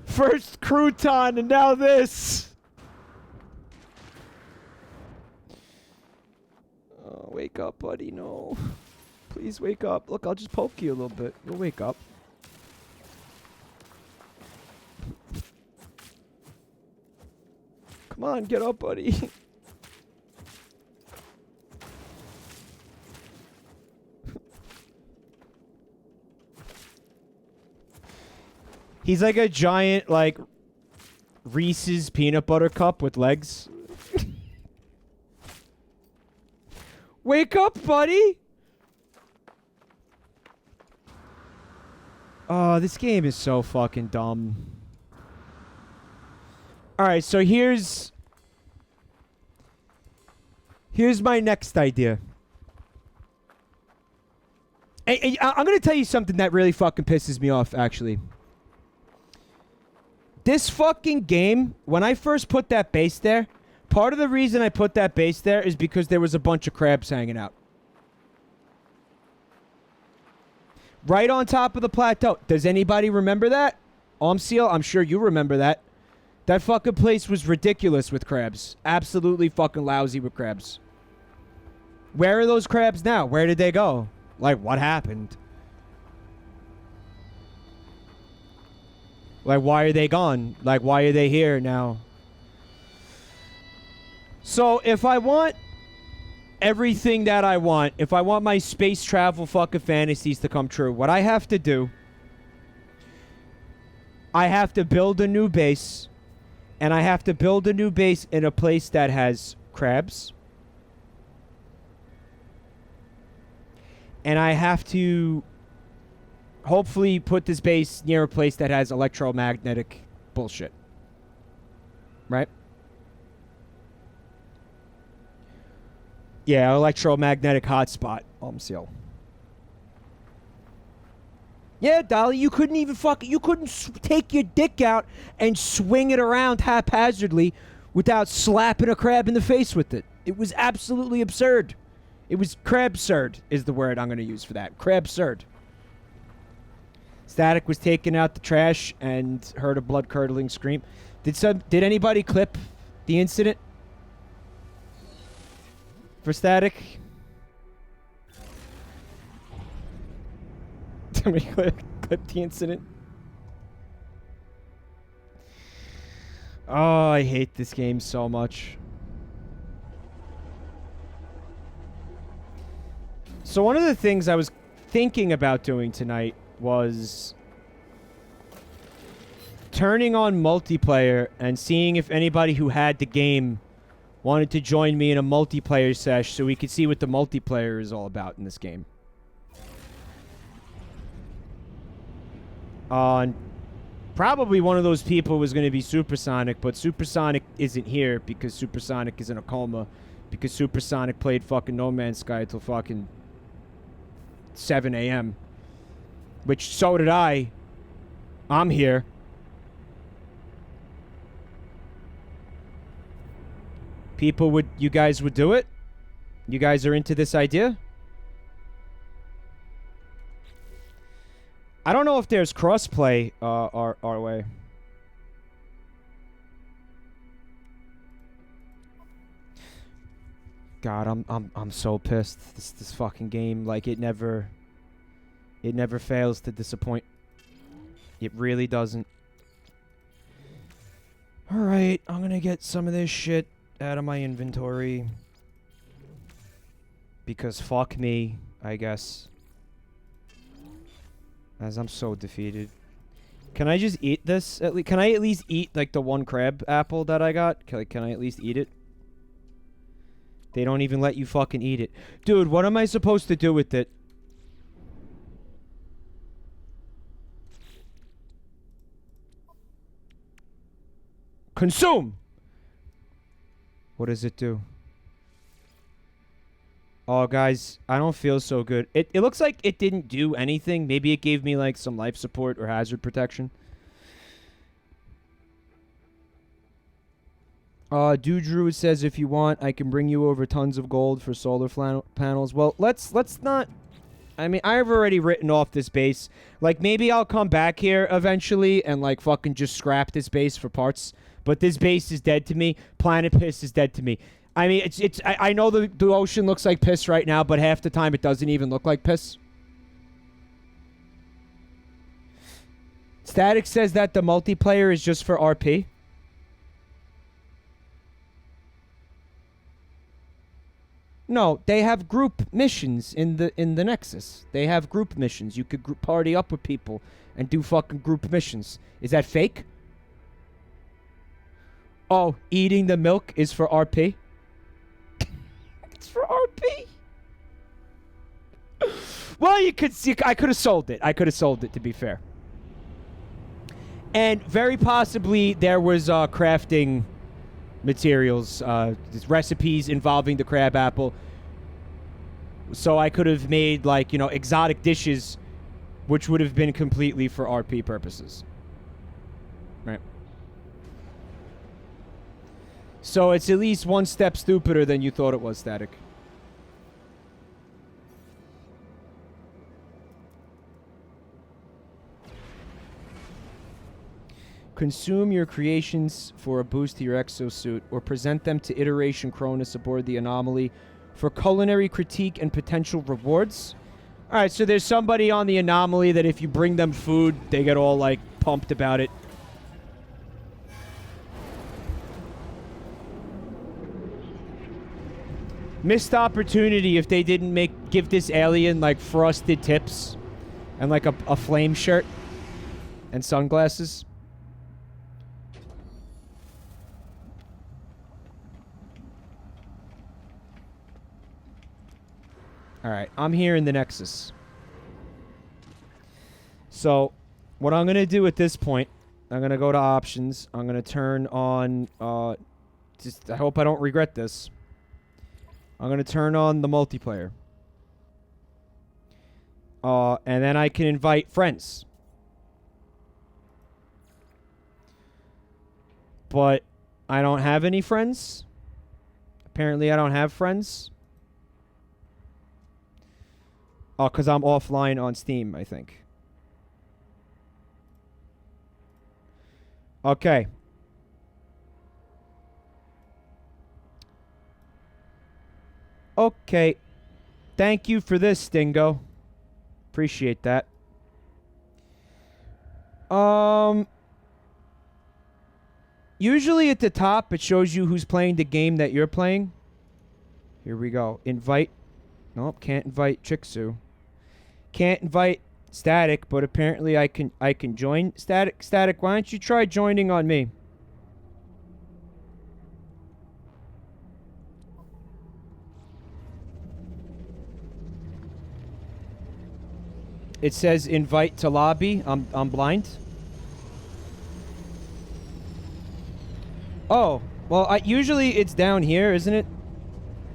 First crouton and now this. Oh, wake up, buddy. No. Please wake up. Look, I'll just poke you a little bit. You'll wake up. Come on, get up, buddy. He's like a giant, like, Reese's peanut butter cup with legs. Wake up, buddy! Oh, this game is so fucking dumb. Alright, so here's my next idea. I'm gonna tell you something that really fucking pisses me off, actually. This fucking game, when I first put that base there, part of the reason I put that base there is because there was a bunch of crabs hanging out. Right on top of the plateau. Does anybody remember that? Omseal, I'm sure you remember that. That fucking place was ridiculous with crabs. Absolutely fucking lousy with crabs. Where are those crabs now? Where did they go? Like, what happened? Like, why are they gone? Like, why are they here now? So, if I want everything that I want, if I want my space travel fucking fantasies to come true, what I have to do, I have to build a new base, and I have to build a new base in a place that has crabs, And I have to hopefully put this base near a place that has electromagnetic bullshit. Right? Yeah, electromagnetic hotspot. So. Yeah, Dolly, you couldn't even you couldn't take your dick out and swing it around haphazardly without slapping a crab in the face with it. It was absolutely absurd. It was crabsurd is the word I'm going to use for that. Crabsurd. Static was taking out the trash and heard a blood-curdling scream. Did anybody clip the incident for Static? Somebody clip the incident. Oh, I hate this game so much. So one of the things I was thinking about doing tonight was turning on multiplayer and seeing if anybody who had the game wanted to join me in a multiplayer sesh so we could see what the multiplayer is all about in this game. And probably one of those people was going to be Supersonic, but Supersonic isn't here because Supersonic is in a coma because Supersonic played fucking No Man's Sky till fucking 7 a.m. Which, so did I. I'm here. You guys would do it? You guys are into this idea? I don't know if there's crossplay our way. God, I'm so pissed. This fucking game, like it never fails to disappoint. It really doesn't. All right, I'm gonna get some of this shit out of my inventory because fuck me, I guess. As I'm so defeated. Can I just eat this? Can I at least eat, like, the one crab apple that I got? Can I at least eat it? They don't even let you fucking eat it. Dude, what am I supposed to do with it? Consume! What does it do? Oh, guys, I don't feel so good. It looks like it didn't do anything. Maybe it gave me, like, some life support or hazard protection. Doodrew says, if you want, I can bring you over tons of gold for solar panels. Well, let's not... I mean, I've already written off this base. Like, maybe I'll come back here eventually and, like, fucking just scrap this base for parts. But this base is dead to me. Planet Piss is dead to me. I mean, I know the ocean looks like piss right now, but half the time it doesn't even look like piss. Static says that the multiplayer is just for RP. No, they have group missions in the Nexus. They have group missions. You could party up with people and do fucking group missions. Is that fake? Oh, eating the milk is for RP? For RP. Well, you could see. I could have sold it. To be fair. And very possibly there was crafting materials, recipes involving the crab apple. So I could have made, like, you know, exotic dishes, which would have been completely for RP purposes. Right. So it's at least one step stupider than you thought it was, Static. Consume your creations for a boost to your exosuit, or present them to Iteration Cronus aboard the Anomaly for culinary critique and potential rewards. Alright, so there's somebody on the Anomaly that if you bring them food, they get all, like, pumped about it. Missed opportunity if they didn't give this alien, like, frosted tips and, like, a flame shirt and sunglasses. Alright, I'm here in the Nexus. So, what I'm going to do at this point, I'm going to go to options. I'm going to turn on, I hope I don't regret this. I'm going to turn on the multiplayer. And then I can invite friends. But I don't have any friends. Apparently I don't have friends. Oh, because I'm offline on Steam, I think. Okay. Okay. Thank you for this, Stingo. Appreciate that. Usually at the top, it shows you who's playing the game that you're playing. Here we go. Invite. Nope, can't invite Chiksu. Can't invite Static, but apparently I can join Static. Static, why don't you try joining on me? It says invite to lobby. I'm blind. Oh, well, usually it's down here, isn't it?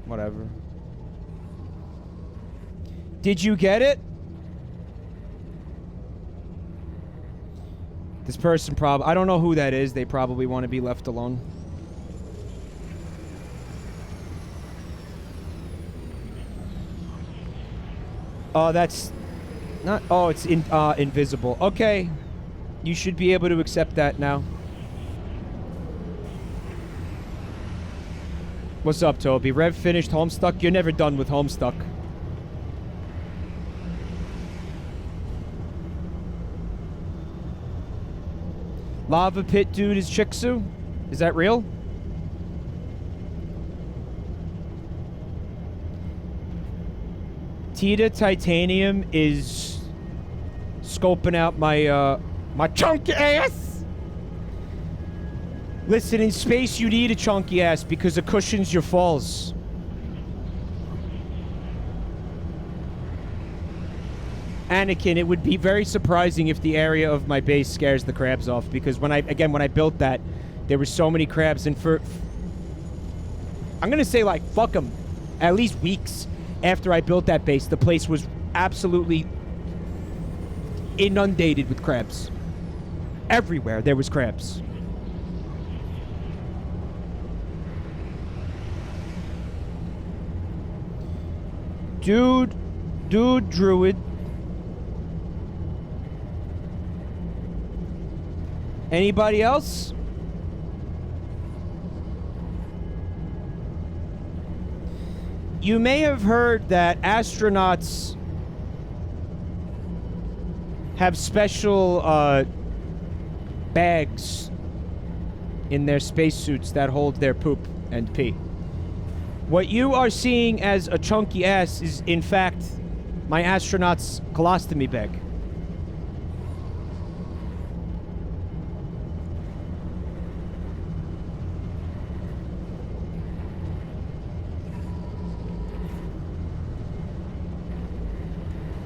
Whatever. Did you get it? This person I don't know who that is. They probably want to be left alone. Oh, that's not... Oh, it's invisible. Okay. You should be able to accept that now. What's up, Toby? Rev finished Homestuck? You're never done with Homestuck. Lava Pit Dude is Chiksu? Is that real? Tita Titanium is scoping out my, my chunky ass! Listen, in space you need a chunky ass because it cushions your falls. Anakin, it would be very surprising if the area of my base scares the crabs off, because when I built that, there were so many crabs, and I'm gonna say, like, fuck them, at least weeks after I built that base, the place was absolutely inundated with crabs. Everywhere there was crabs. Dude, Druid. Anybody else? You may have heard that astronauts have special bags in their spacesuits that hold their poop and pee. What you are seeing as a chunky ass is, in fact, my astronaut's colostomy bag.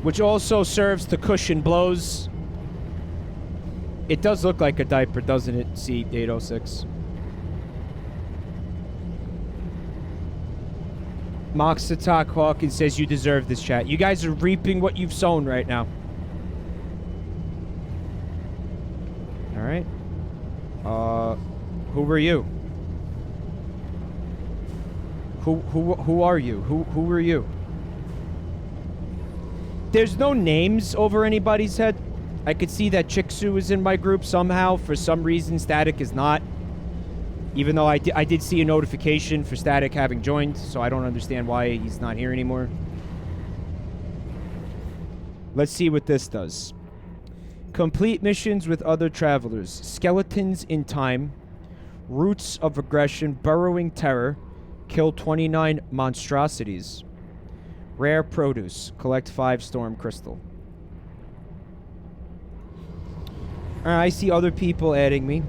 Which also serves to cushion blows. It does look like a diaper, doesn't it, C806? Moxatalk Hawkins says you deserve this, chat. You guys are reaping what you've sown right now. Alright. Who are you? Who are you? Who are you? There's no names over anybody's head. I could see that Chiksu is in my group somehow. For some reason, Static is not. Even though I did see a notification for Static having joined, so I don't understand why he's not here anymore. Let's see what this does. Complete missions with other travelers. Skeletons in time. Roots of aggression. Burrowing terror. Kill 29 monstrosities. Rare produce. Collect 5 storm crystal. I see other people adding me.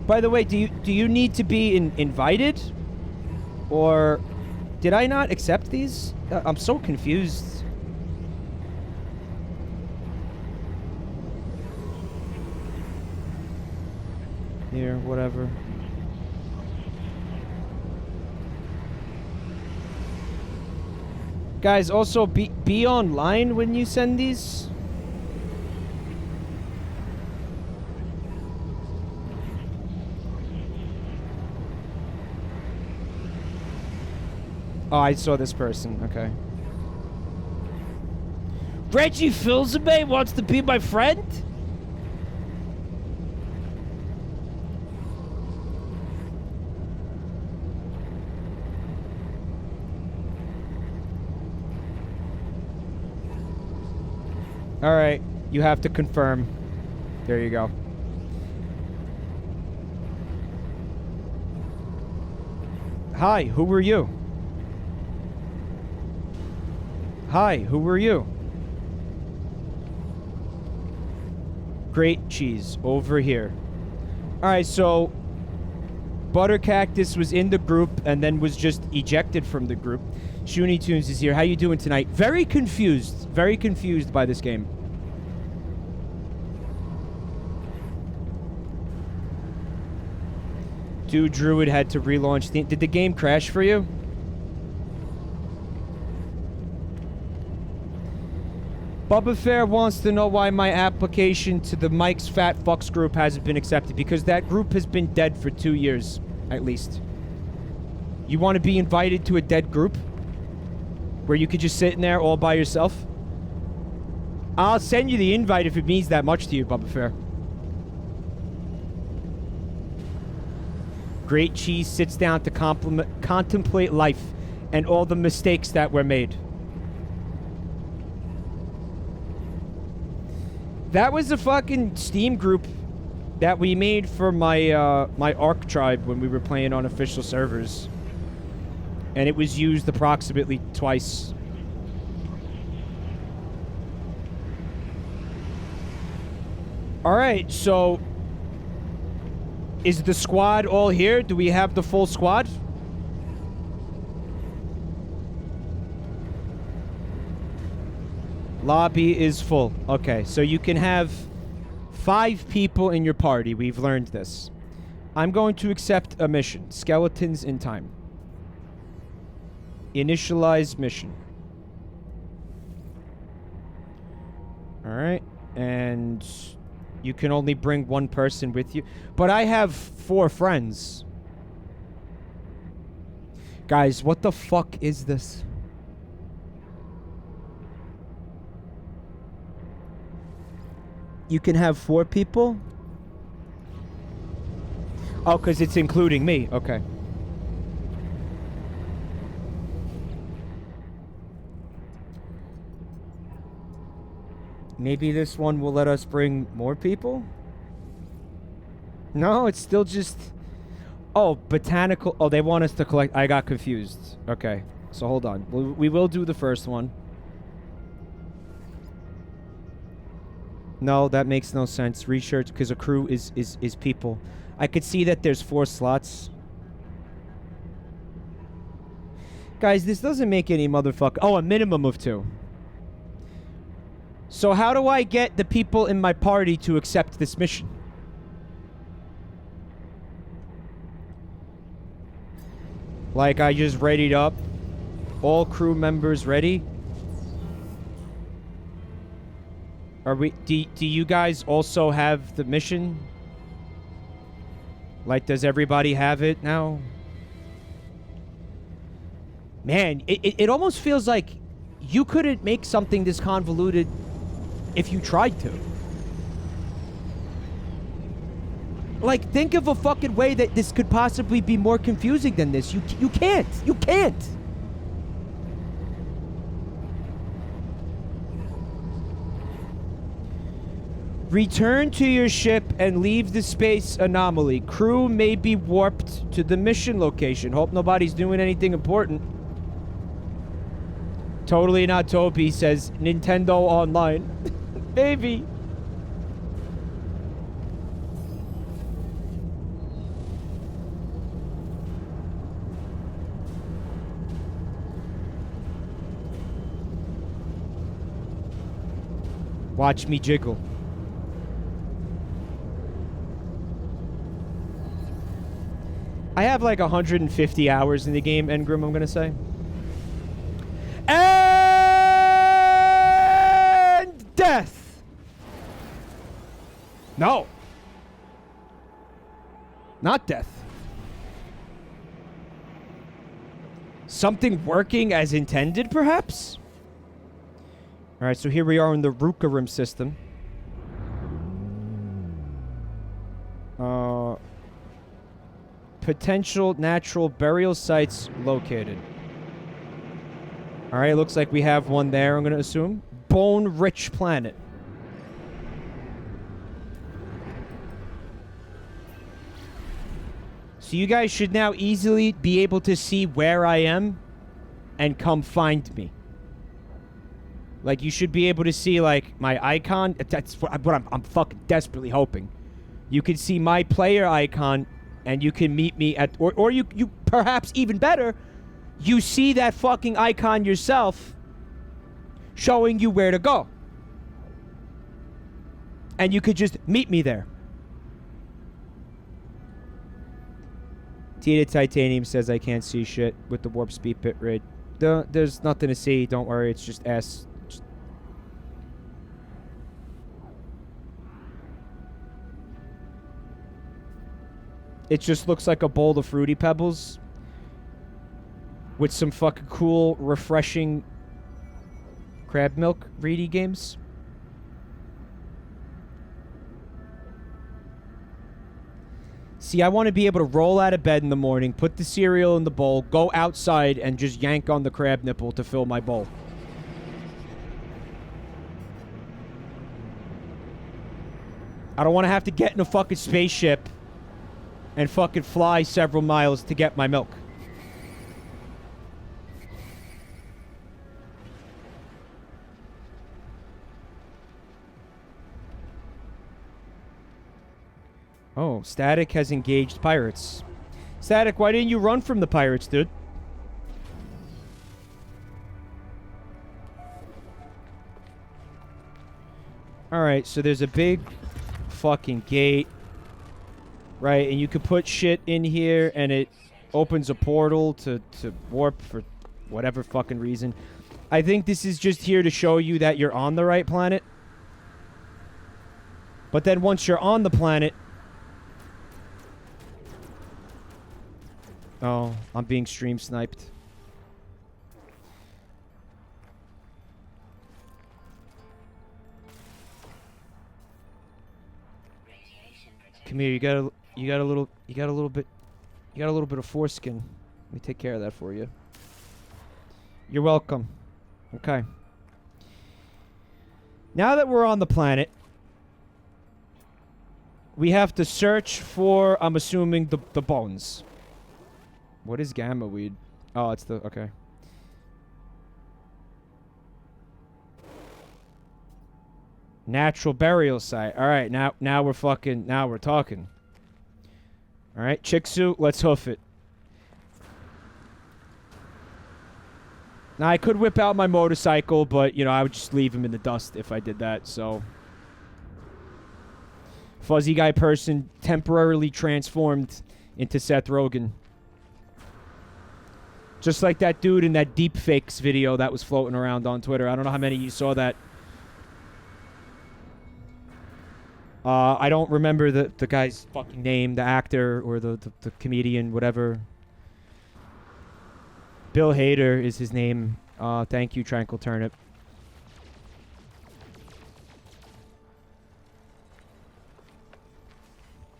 By the way, do you need to be invited? Or Did I not accept these? I'm so confused. Here, whatever. Guys, also be online when you send these. Oh, I saw this person. Okay. Reggie Filsabay wants to be my friend? Alright, you have to confirm. There you go. Hi, who are you? Hi, who are you? Great cheese, over here. Alright, so Butter Cactus was in the group and then was just ejected from the group. Shoonie Tunes is here. How you doing tonight? Very confused by this game. Dude, Druid had to relaunch the... Did the game crash for you? Bubba Fair wants to know why my application to the Mike's Fat Fucks group hasn't been accepted. Because that group has been dead for 2 years, at least. You want to be invited to a dead group? Where you could just sit in there all by yourself? I'll send you the invite if it means that much to you, Bubba Fair. Great Cheese sits down to contemplate life and all the mistakes that were made. That was a fucking Steam group that we made for my my Ark tribe when we were playing on official servers. And it was used approximately twice. Alright, so... Is the squad all here? Do we have the full squad? Lobby is full. Okay, so you can have 5 people in your party. We've learned this. I'm going to accept a mission. Skeletons in time. Initialize mission. Alright, and you can only bring 1 person with you. But I have 4 friends. Guys, what the fuck is this? You can have 4 people? Oh, because it's including me. Okay. Maybe this one will let us bring more people? No, it's still just... Oh, botanical... Oh, they want us to collect... I got confused. Okay, so hold on. We will do the first one. No, that makes no sense. Research, because a crew is people. I could see that there's 4 slots. Guys, this doesn't make any motherfucker... Oh, a minimum of 2. So how do I get the people in my party to accept this mission? Like, I just readied up. All crew members ready. Are we... Do you guys also have the mission? Like, does everybody have it now? Man, it almost feels like you couldn't make something this convoluted if you tried to. Like, think of a fucking way that this could possibly be more confusing than this. You can't. You can't. Return to your ship and leave the space anomaly. Crew may be warped to the mission location. Hope nobody's doing anything important. Totally not Toby, says Nintendo Online. Baby. Watch me jiggle. I have like 150 hours in the game, Engrim, I'm gonna say. And death! No. Not death. Something working as intended, perhaps? Alright, so here we are in the Rukarim system. Potential natural burial sites located. Alright, looks like we have one there, I'm gonna assume. Bone-rich planet. So you guys should now easily be able to see where I am and come find me. Like, you should be able to see, like, my icon. That's what I'm fucking desperately hoping. You can see my player icon, and you can meet me at... Or you perhaps even better, you see that fucking icon yourself showing you where to go. And you could just meet me there. Tita Titanium says I can't see shit with the warp speed bit rate. There's nothing to see, don't worry, it's just S. It just looks like a bowl of Fruity Pebbles with some fucking cool, refreshing crab milk reedy games. See, I want to be able to roll out of bed in the morning, put the cereal in the bowl, go outside, and just yank on the crab nipple to fill my bowl. I don't want to have to get in a fucking spaceship and fucking fly several miles to get my milk. Oh, Static has engaged pirates. Static, why didn't you run from the pirates, dude? Alright, so there's a big fucking gate. Right, and you can put shit in here, and it opens a portal to warp for whatever fucking reason. I think this is just here to show you that you're on the right planet. But then once you're on the planet... Oh, I'm being stream sniped. Come here, you got a little bit of foreskin. Let me take care of that for you. You're welcome. Okay. Now that we're on the planet, we have to search for, I'm assuming, the bones. What is gamma weed? Oh, it's the... Okay. Natural burial site. Alright, now we're fucking... Now we're talking. Alright, Chiksu, let's hoof it. Now, I could whip out my motorcycle, but, you know, I would just leave him in the dust if I did that, so... Fuzzy guy person temporarily transformed into Seth Rogen. Just like that dude in that deepfakes video that was floating around on Twitter. I don't know how many of you saw that. I don't remember the guy's fucking name, the actor or the comedian, whatever. Bill Hader is his name. Thank you, Tranquil Turnip.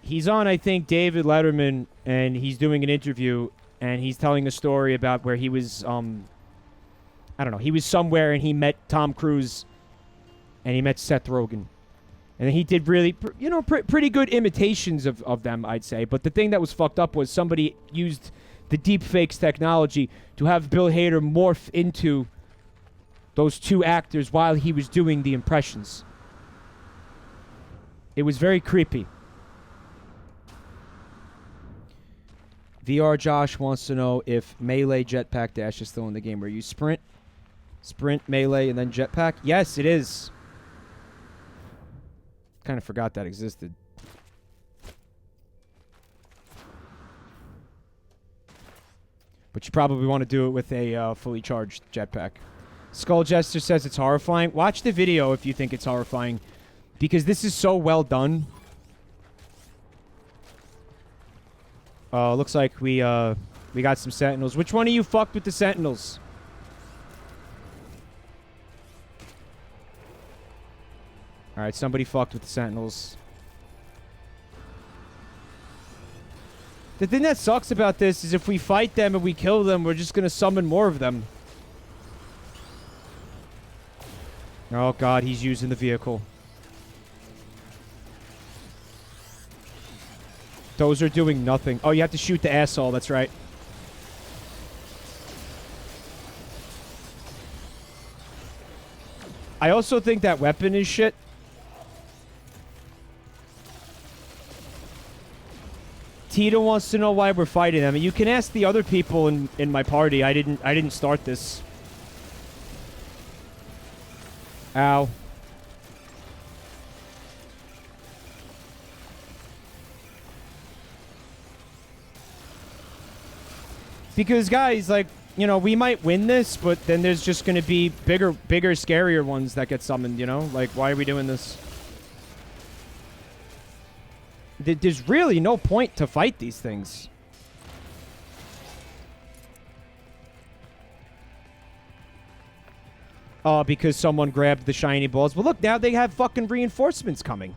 He's on, I think, David Letterman, and he's doing an interview, and he's telling a story about where he was, I don't know, he was somewhere and he met Tom Cruise, and he met Seth Rogen. And he did really, you know, pretty good imitations of them, I'd say. But the thing that was fucked up was somebody used the deepfakes technology to have Bill Hader morph into those two actors while he was doing the impressions. It was very creepy. VR Josh wants to know if melee jetpack dash is still in the game. Where you sprint, melee, and then jetpack? Yes, it is. Kind of forgot that existed. But you probably want to do it with a fully charged jetpack. Skull Jester says it's horrifying. Watch the video if you think it's horrifying. Because this is so well done. Looks like we got some sentinels. Which one of you fucked with the sentinels? Alright, somebody fucked with the sentinels. The thing that sucks about this is if we fight them and we kill them, we're just gonna summon more of them. Oh god, he's using the vehicle. Those are doing nothing. Oh, you have to shoot the asshole, that's right. I also think that weapon is shit. Tita wants to know why we're fighting them. You can ask the other people in my party. I didn't start this. Ow. Because guys, like, you know, we might win this, but then there's just going to be bigger, scarier ones that get summoned, you know? Like, why are we doing this? There's really no point to fight these things. Oh, because someone grabbed the shiny balls. Well, look, now they have fucking reinforcements coming.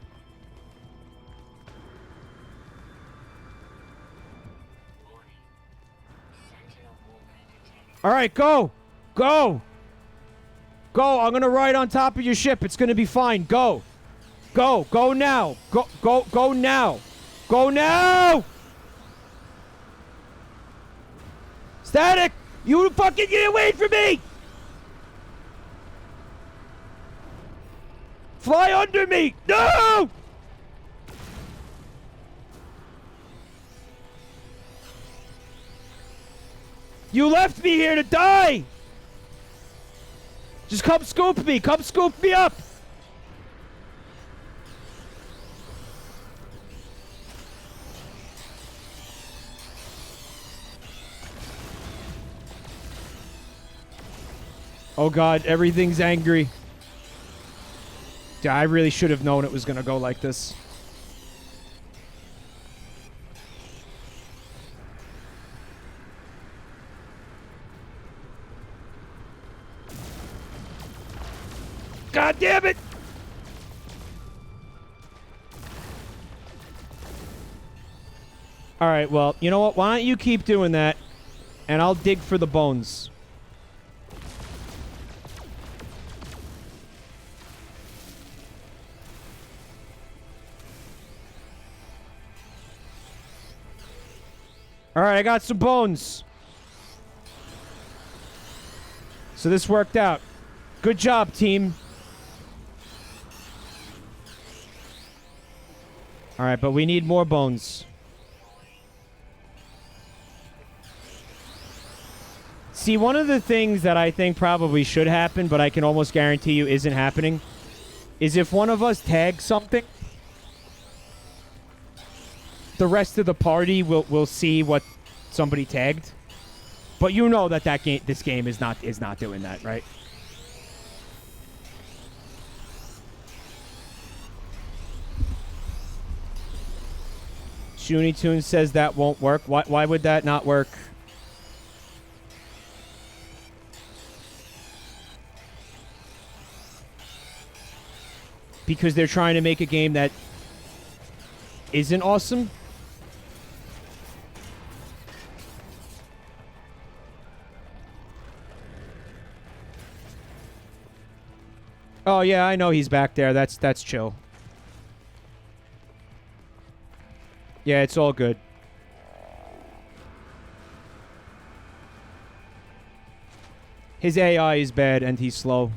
All right, go. Go. Go. I'm going to ride on top of your ship. It's going to be fine. Go. Go. Go now. Go now. Go now. Static. You fucking get away from me. Fly under me. No. You left me here to die. Just come scoop me. Come scoop me up. Oh god, everything's angry. Yeah, I really should have known it was gonna go like this. God damn it! Alright, well, you know what? Why don't you keep doing that, and I'll dig for the bones. Alright, I got some bones. So this worked out. Good job, team. Alright, but we need more bones. See, one of the things that I think probably should happen, but I can almost guarantee you isn't happening, is if one of us tags something, the rest of the party will see what somebody tagged. But you know that this game is not doing that, right? Shoonie Toon says that won't work. Why would that not work? Because they're trying to make a game that isn't awesome? Oh yeah, I know he's back there. That's chill. Yeah, it's all good. His AI is bad and he's slow.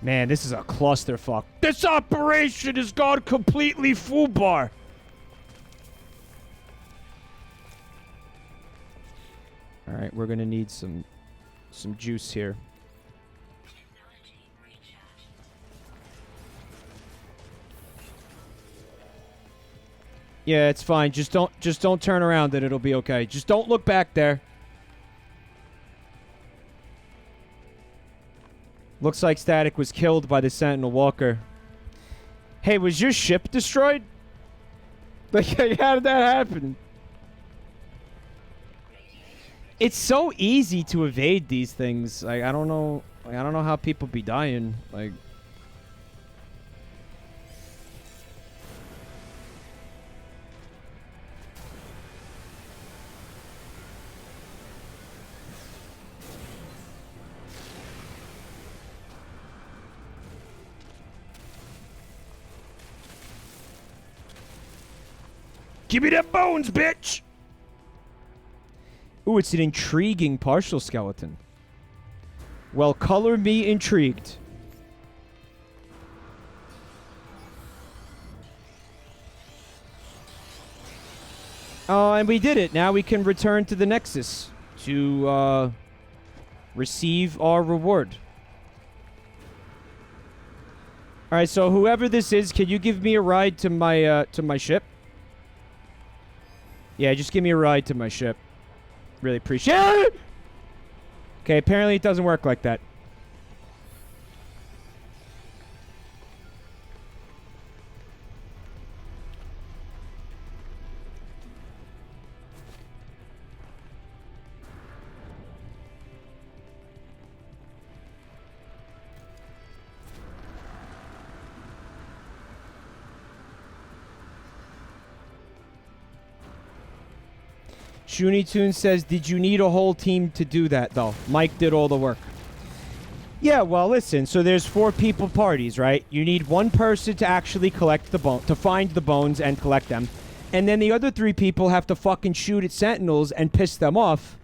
Man, this is a clusterfuck. This operation has gone completely foobar. Alright, we're gonna need some some juice here. Yeah, it's fine. Just don't turn around and it'll be okay. Just don't look back there. Looks like Static was killed by the Sentinel Walker. Hey, was your ship destroyed? Like, how did that happen? It's so easy to evade these things. Like, I don't know. Like, I don't know how people be dying. Like, give me them bones, bitch! Ooh, it's an intriguing partial skeleton. Well, color me intrigued. Oh, and we did it. Now we can return to the Nexus to receive our reward. All right, so whoever this is, can you give me a ride to my ship? Yeah, just give me a ride to my ship. Really appreciate it. Okay, apparently it doesn't work like that. Shoonie Toon says, did you need a whole team to do that, though? Mike did all the work. Yeah, well, listen. So there's 4 people parties, right? You need one person to actually collect the bone, to find the bones and collect them. And then the other 3 people have to fucking shoot at sentinels and piss them off.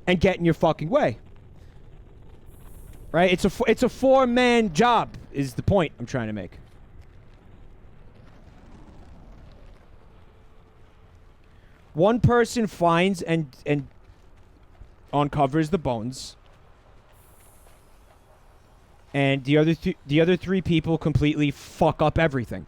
And get in your fucking way. Right? It's a 4-man job, is the point I'm trying to make. One person finds and uncovers the bones, and the other 3 people completely fuck up everything.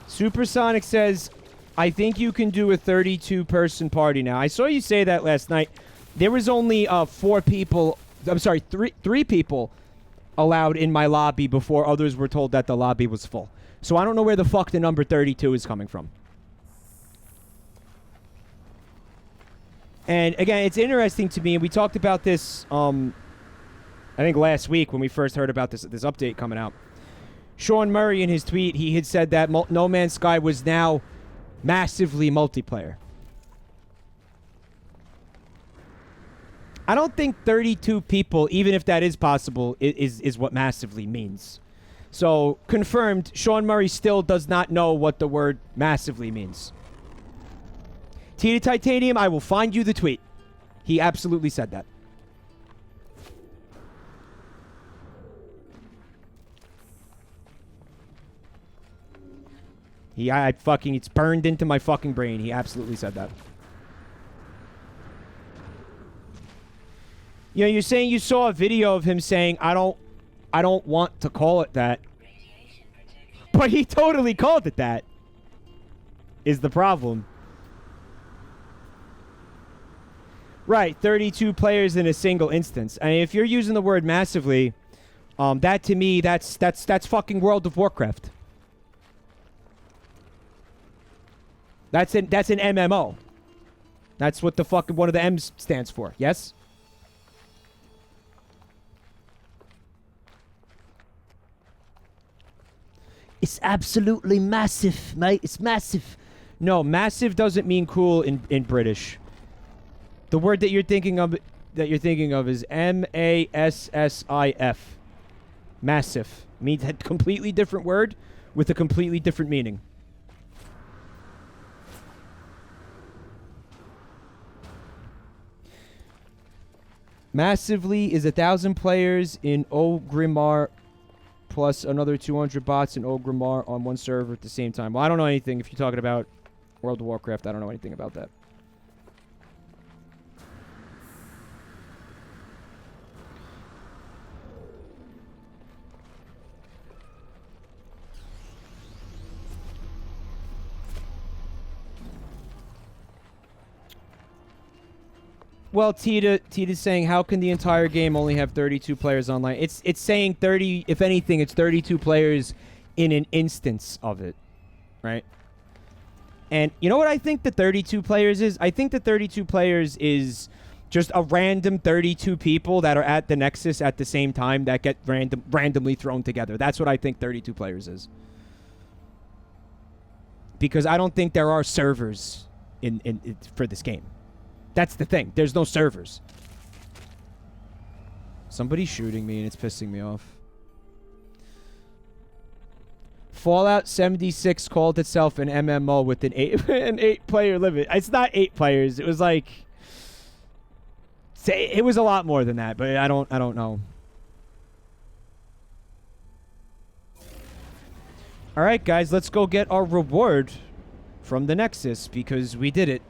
Supersonic says, I think you can do a 32-person party now. I saw you say that last night. There was only 4 people. I'm sorry, 3 people allowed in my lobby before others were told that the lobby was full. So I don't know where the fuck the number 32 is coming from. And again, it's interesting to me, and we talked about this, I think last week when we first heard about this update coming out. Sean Murray in his tweet, he had said that No Man's Sky was now massively multiplayer. I don't think 32 people, even if that is possible, is what massively means. So, confirmed, Sean Murray still does not know what the word massively means. Tina Titanium, I will find you the tweet. He absolutely said that. It's burned into my fucking brain. He absolutely said that. You know, you're saying you saw a video of him saying, I don't want to call it that. But he totally called it that. Is the problem. Right, 32 players in a single instance. I mean, if you're using the word massively, that to me, that's fucking World of Warcraft. That's an MMO. That's what the fucking one of the M's stands for. Yes? It's absolutely massive, mate. It's massive. No, massive doesn't mean cool in British. The word that you're thinking of is M-A-S-S-I-F. Massive. Means a completely different word with a completely different meaning. Massively is 1,000 players in Ogrimmar plus another 200 bots and Ogrimmar on one server at the same time. Well, I don't know anything. If you're talking about World of Warcraft, I don't know anything about that. Well, Tita's saying, how can the entire game only have 32 players online? It's saying 30, if anything, it's 32 players in an instance of it, right? And you know what I think the 32 players is? I think the 32 players is just a random 32 people that are at the Nexus at the same time that get randomly thrown together. That's what I think 32 players is. Because I don't think there are servers in for this game. That's the thing. There's no servers. Somebody's shooting me and it's pissing me off. Fallout 76 called itself an MMO with an 8-player limit. It's not 8 players. It was like... It was a lot more than that, but I don't know. Alright, guys. Let's go get our reward from the Nexus because we did it.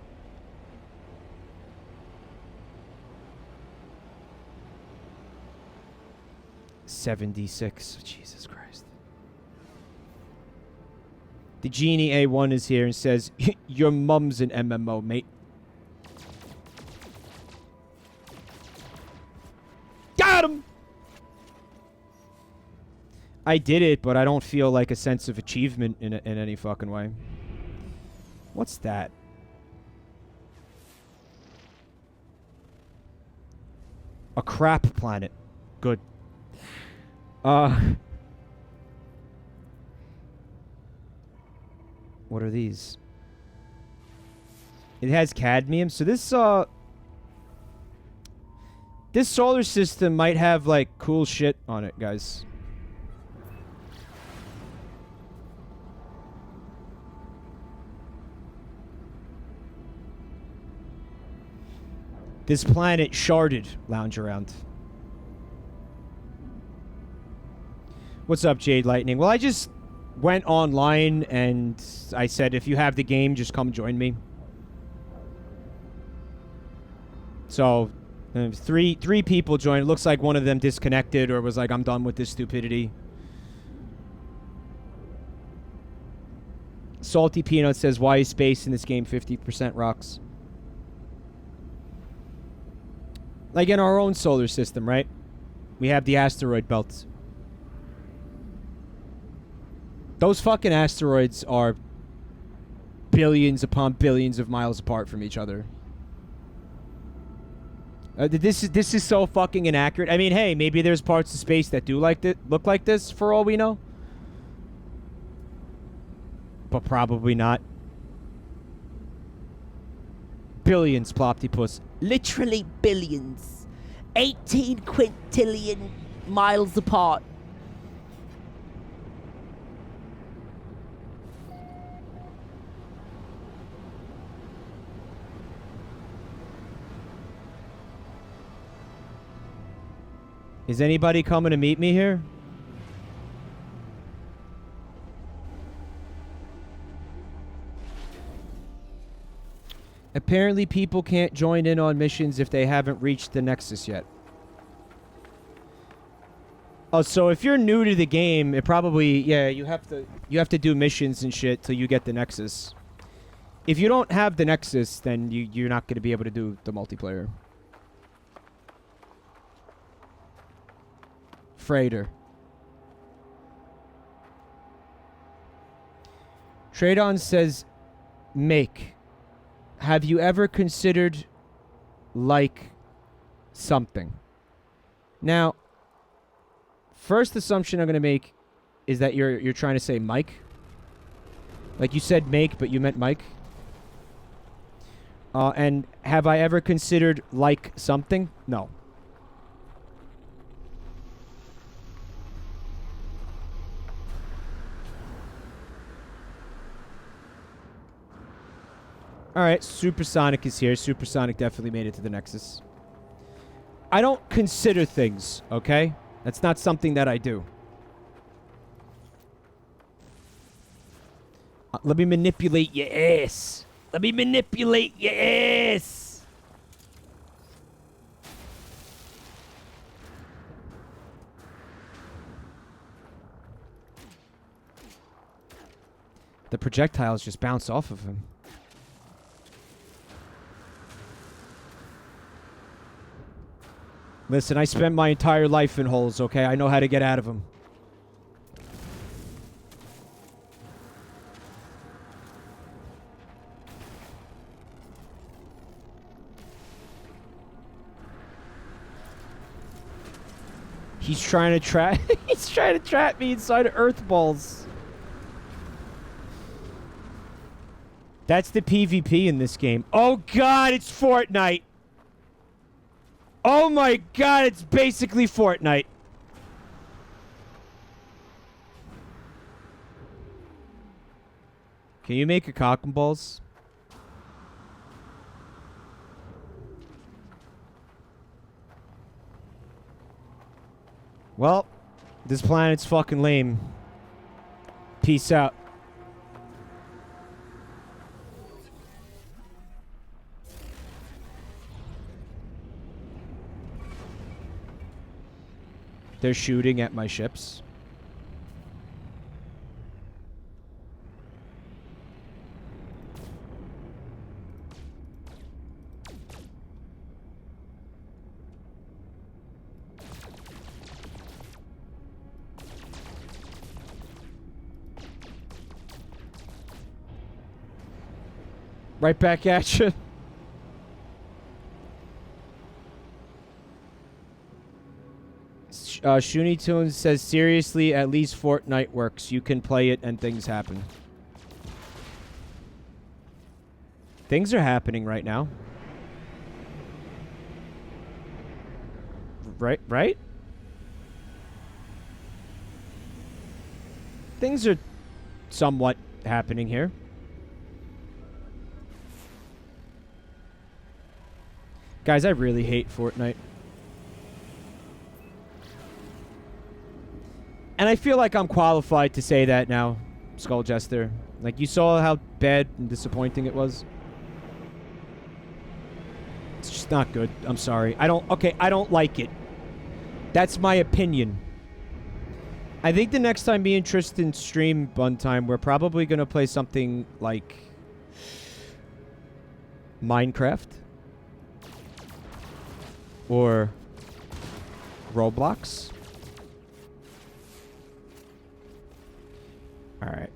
76. Jesus Christ. The Genie A1 is here and says, your mum's an MMO, mate. Got him! I did it, but I don't feel like a sense of achievement in any fucking way. What's that? A crap planet. Good. What are these? It has cadmium. So this solar system might have like cool shit on it, guys. This planet sharded. Lounge around. What's up, Jade Lightning? Well, I just went online and I said, if you have the game, just come join me. So, three people joined. It looks like one of them disconnected or was like, I'm done with this stupidity. Salty Peanut says, why is space in this game 50% rocks? Like in our own solar system, right? We have the asteroid belt. Those fucking asteroids are billions upon billions of miles apart from each other. This is so fucking inaccurate. I mean, hey, maybe there's parts of space that do look like this for all we know. But probably not. Billions, Ploptypus. Literally billions. 18 quintillion miles apart. Is anybody coming to meet me here? Apparently people can't join in on missions if they haven't reached the Nexus yet. Oh, so if you're new to the game, it probably, yeah, you have to do missions and shit till you get the Nexus. If you don't have the Nexus, then you're not going to be able to do the multiplayer. Freighter. Tradon says, make. Have you ever considered like something? Now, first assumption I'm going to make is that you're trying to say Mike. Like you said make, but you meant Mike. And have I ever considered like something? No. Alright, Supersonic is here. Supersonic definitely made it to the Nexus. I don't consider things, okay? That's not something that I do. Let me manipulate your ass. Let me manipulate your ass. The projectiles just bounce off of him. Listen, I spent my entire life in holes, okay? I know how to get out of them. He's trying to trap he's trying to trap me inside of earth balls. That's the PvP in this game. Oh god, it's Fortnite. Oh my god, it's basically Fortnite. Can you make a cock and balls? Well, this planet's fucking lame. Peace out. They're shooting at my ships. Right back at you. Shoonie Tunes says, seriously, at least Fortnite works. You can play it and things happen. Things are happening right now. Right? Things are somewhat happening here. Guys, I really hate Fortnite. And I feel like I'm qualified to say that now, Skull Jester. Like, you saw how bad and disappointing it was. It's just not good. I'm sorry. I don't like it. That's my opinion. I think the next time me and Tristan stream one time, we're probably going to play something like Minecraft. Or Roblox. Alright.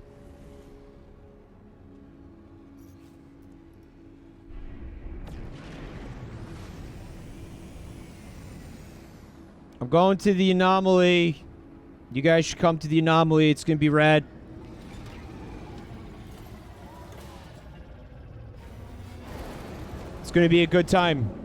I'm going to the anomaly. You guys should come to the anomaly. It's going to be rad. It's going to be a good time.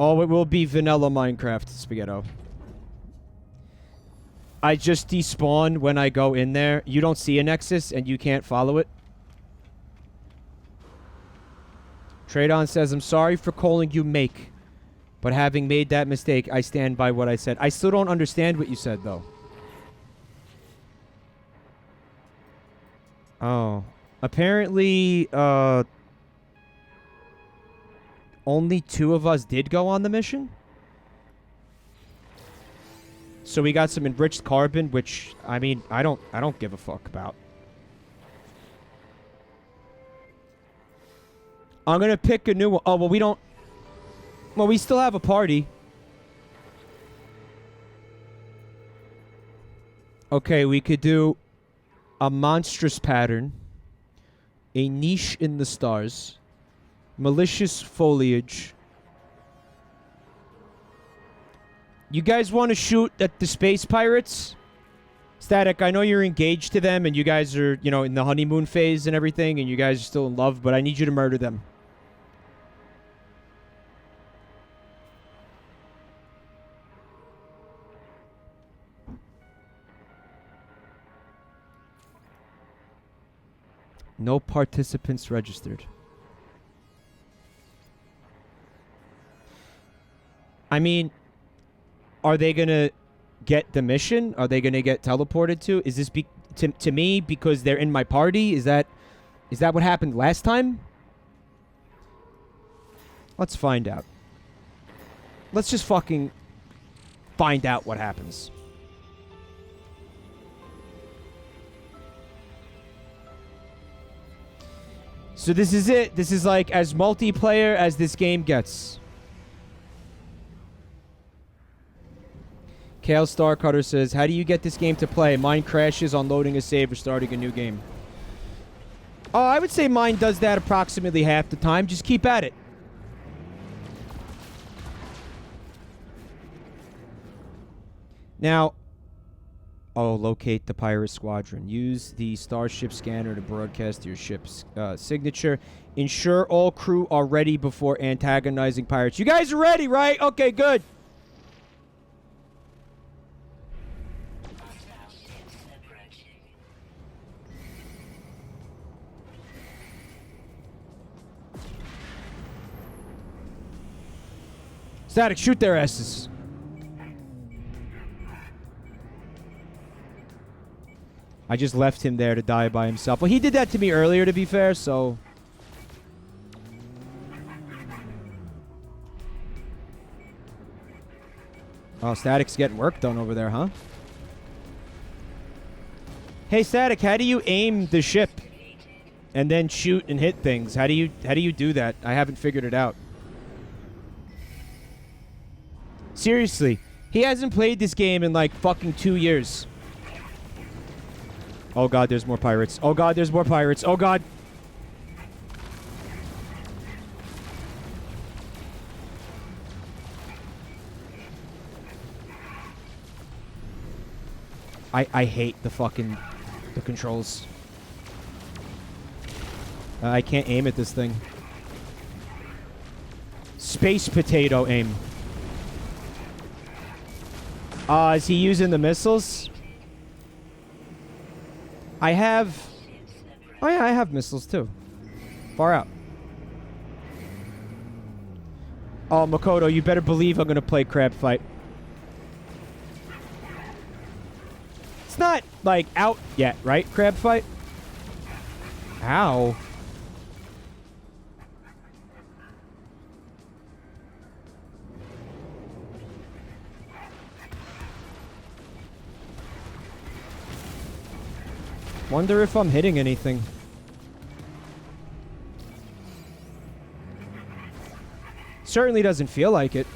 Oh, it will be vanilla Minecraft, Spaghetto. I just despawn when I go in there. You don't see a Nexus, and you can't follow it. Tradon says, I'm sorry for calling you Make, but having made that mistake, I stand by what I said. I still don't understand what you said, though. Oh. Apparently, only 2 of us did go on the mission. So we got some enriched carbon, which, I mean, I don't give a fuck about. I'm gonna pick a new one. Oh, well, we don't... Well, we still have a party. Okay, we could do a monstrous pattern, a niche in the stars, malicious foliage. You guys want to shoot at the space pirates? Static, I know you're engaged to them and you guys are, you know, in the honeymoon phase and everything and you guys are still in love, but I need you to murder them. No participants registered. I mean, are they gonna get the mission? Are they gonna get teleported to? Is this to me because they're in my party? Is that what happened last time? Let's find out. Let's just fucking find out what happens. So this is it. This is like as multiplayer as this game gets. Kale Starcutter says, how do you get this game to play? Mine crashes on loading a save or starting a new game. Oh, I would say mine does that approximately half the time. Just keep at it. Now, locate the pirate squadron. Use the starship scanner to broadcast your ship's signature. Ensure all crew are ready before antagonizing pirates. You guys are ready, right? Okay, good. Static, shoot their asses. I just left him there to die by himself. Well, he did that to me earlier, to be fair, so... Oh, Static's getting work done over there, huh? Hey, Static, how do you aim the ship and then shoot and hit things? How do you do that? I haven't figured it out. Seriously, he hasn't played this game in like fucking 2 years. Oh god, there's more pirates. Oh god, there's more pirates. Oh god. I hate the controls. I can't aim at this thing. Space potato aim. Is he using the missiles? I have... Oh yeah, I have missiles too. Far out. Oh, Makoto, you better believe I'm gonna play crab fight. It's not, like, out yet, right? Crab fight? Ow. Wonder if I'm hitting anything. Certainly doesn't feel like it.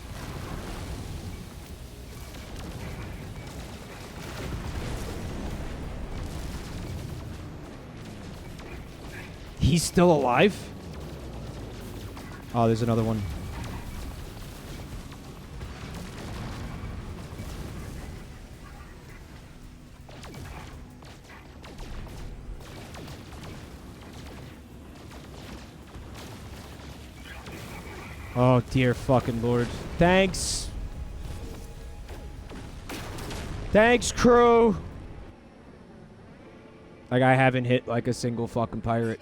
He's still alive? Oh, there's another one. Oh, dear fucking lord. Thanks. Thanks, crew. Like, I haven't hit, like, a single fucking pirate.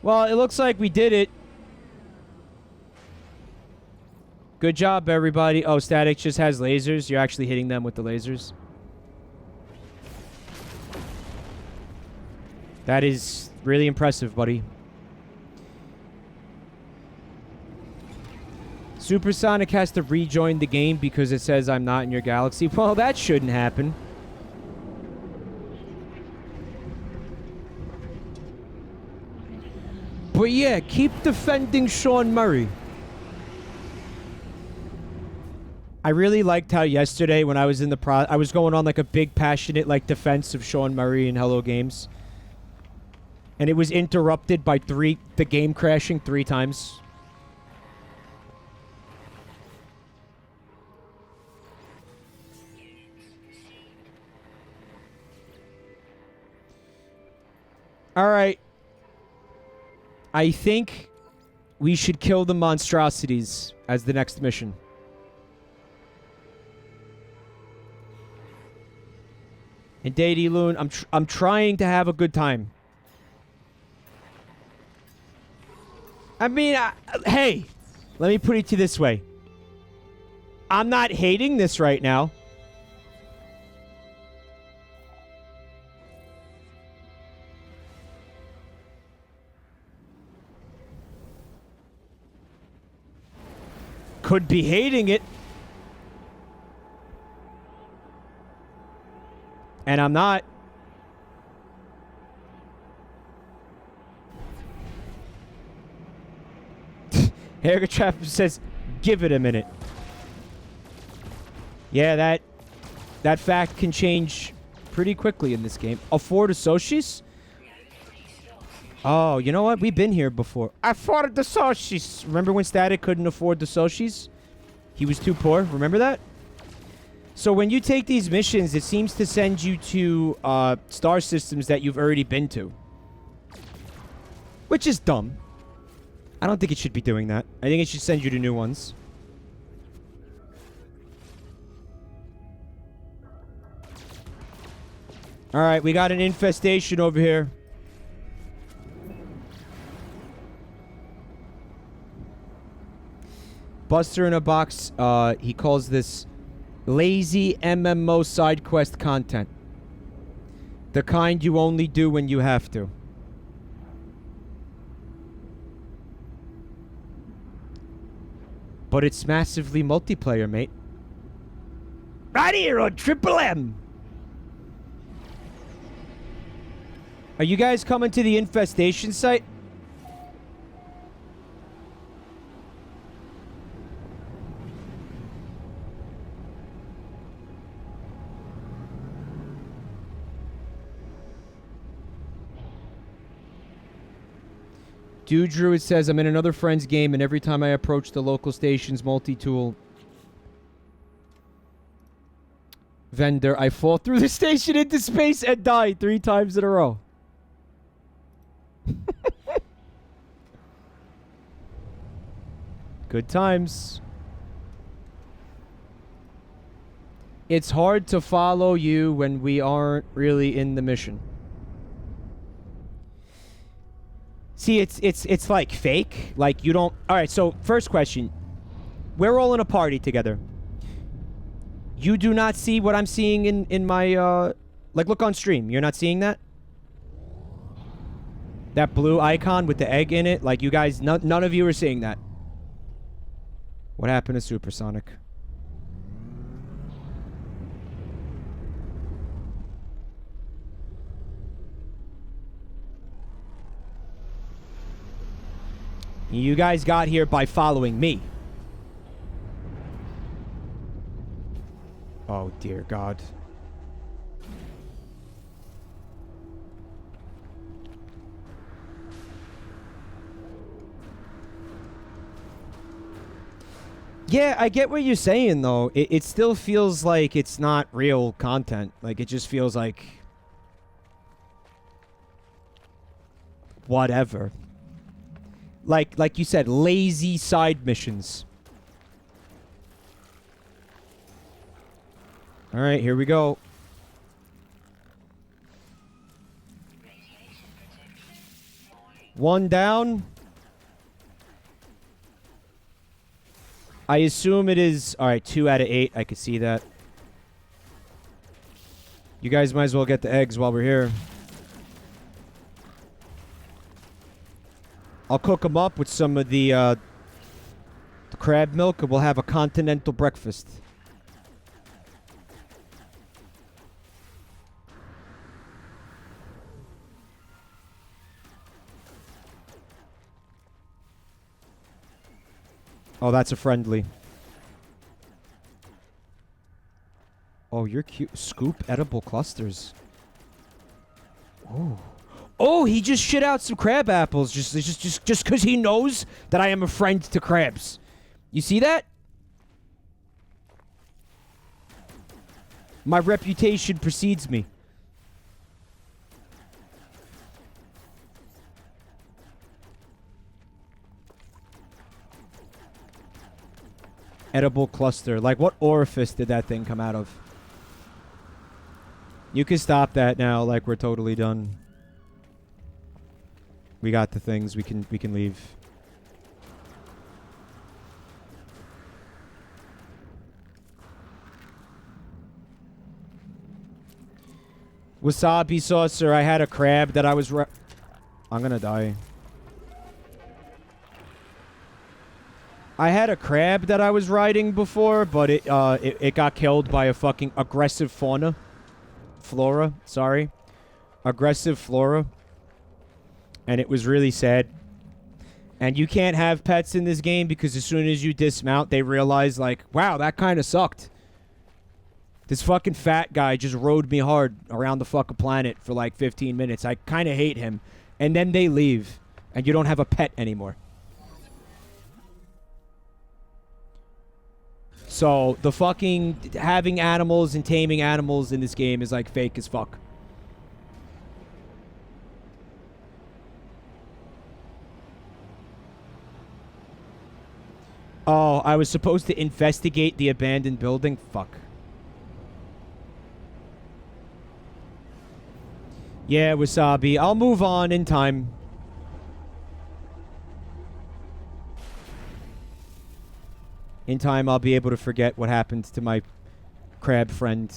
Well, it looks like we did it. Good job, everybody. Oh, Static just has lasers. You're actually hitting them with the lasers. That is really impressive, buddy. Supersonic has to rejoin the game because it says I'm not in your galaxy. Well, that shouldn't happen. But yeah, keep defending Sean Murray. I really liked how yesterday when I was in the I was going on like a big passionate like defense of Sean Murray in Hello Games. And it was interrupted by the game crashing 3 times. All right. I think we should kill the monstrosities as the next mission. And Daddy Loon, I'm trying to have a good time. I mean, hey, let me put it to you this way. I'm not hating this right now. Could be hating it. And I'm not. Hair Trap says, give it a minute. Yeah, that fact can change pretty quickly in this game. Afford a Soshis? Oh, you know what? We've been here before. Afford the Soshis. Remember when Static couldn't afford the Soshis? He was too poor. Remember that? So when you take these missions, it seems to send you to star systems that you've already been to. Which is dumb. I don't think it should be doing that. I think it should send you to new ones. Alright, we got an infestation over here. Buster in a Box, he calls this lazy MMO side quest content. The kind you only do when you have to. But it's massively multiplayer, mate. Right here on Triple M. Are you guys coming to the infestation site? Dude Druid says, I'm in another friend's game, and every time I approach the local station's multi-tool vendor, I fall through the station into space and die 3 times in a row. Good times. It's hard to follow you when we aren't really in the mission. See, it's like fake. Like you don't. All right. So first question, we're all in a party together. You do not see what I'm seeing in my like look on stream. You're not seeing that. That blue icon with the egg in it. Like you guys, none of you are seeing that. What happened to Supersonic? You guys got here by following me. Oh, dear God. Yeah, I get what you're saying, though. It still feels like it's not real content. Like, it just feels like... whatever. Like you said, lazy side missions. Alright, here we go. One down. I assume it is... Alright, 2 out of 8. I could see that. You guys might as well get the eggs while we're here. I'll cook them up with some of the crab milk, and we'll have a continental breakfast. Oh, that's a friendly. Oh, you're cute. Scoop edible clusters. Oh. Oh, he just shit out some crab apples just because he knows that I am a friend to crabs. You see that? My reputation precedes me. Edible cluster. Like, what orifice did that thing come out of? You can stop that now, like we're totally done. We got the things. We can leave. Wasabi saucer, I had a crab that I was I'm gonna die. I had a crab that I was riding before, but it got killed by a fucking aggressive flora, sorry. Aggressive flora. And it was really sad. And you can't have pets in this game because as soon as you dismount, they realize, like, wow, that kind of sucked. This fucking fat guy just rode me hard around the fucking planet for like 15 minutes. I kind of hate him. And then they leave. And you don't have a pet anymore. So, the fucking having animals and taming animals in this game is like fake as fuck. Oh, I was supposed to investigate the abandoned building? Fuck. Yeah, Wasabi. I'll move on in time. In time, I'll be able to forget what happened to my crab friend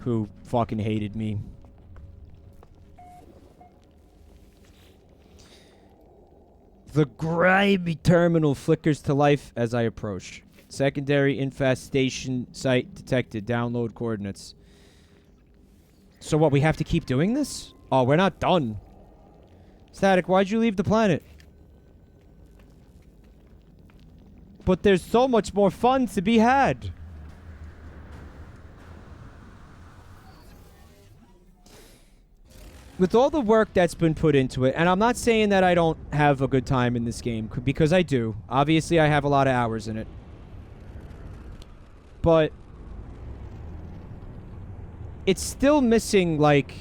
who fucking hated me. The grimy terminal flickers to life as I approach. Secondary infestation site detected. Download coordinates. So what, we have to keep doing this? Oh, we're not done. Static, why'd you leave the planet? But there's so much more fun to be had. With all the work that's been put into it, and I'm not saying that I don't have a good time in this game, because I do. Obviously, I have a lot of hours in it. But it's still missing, like,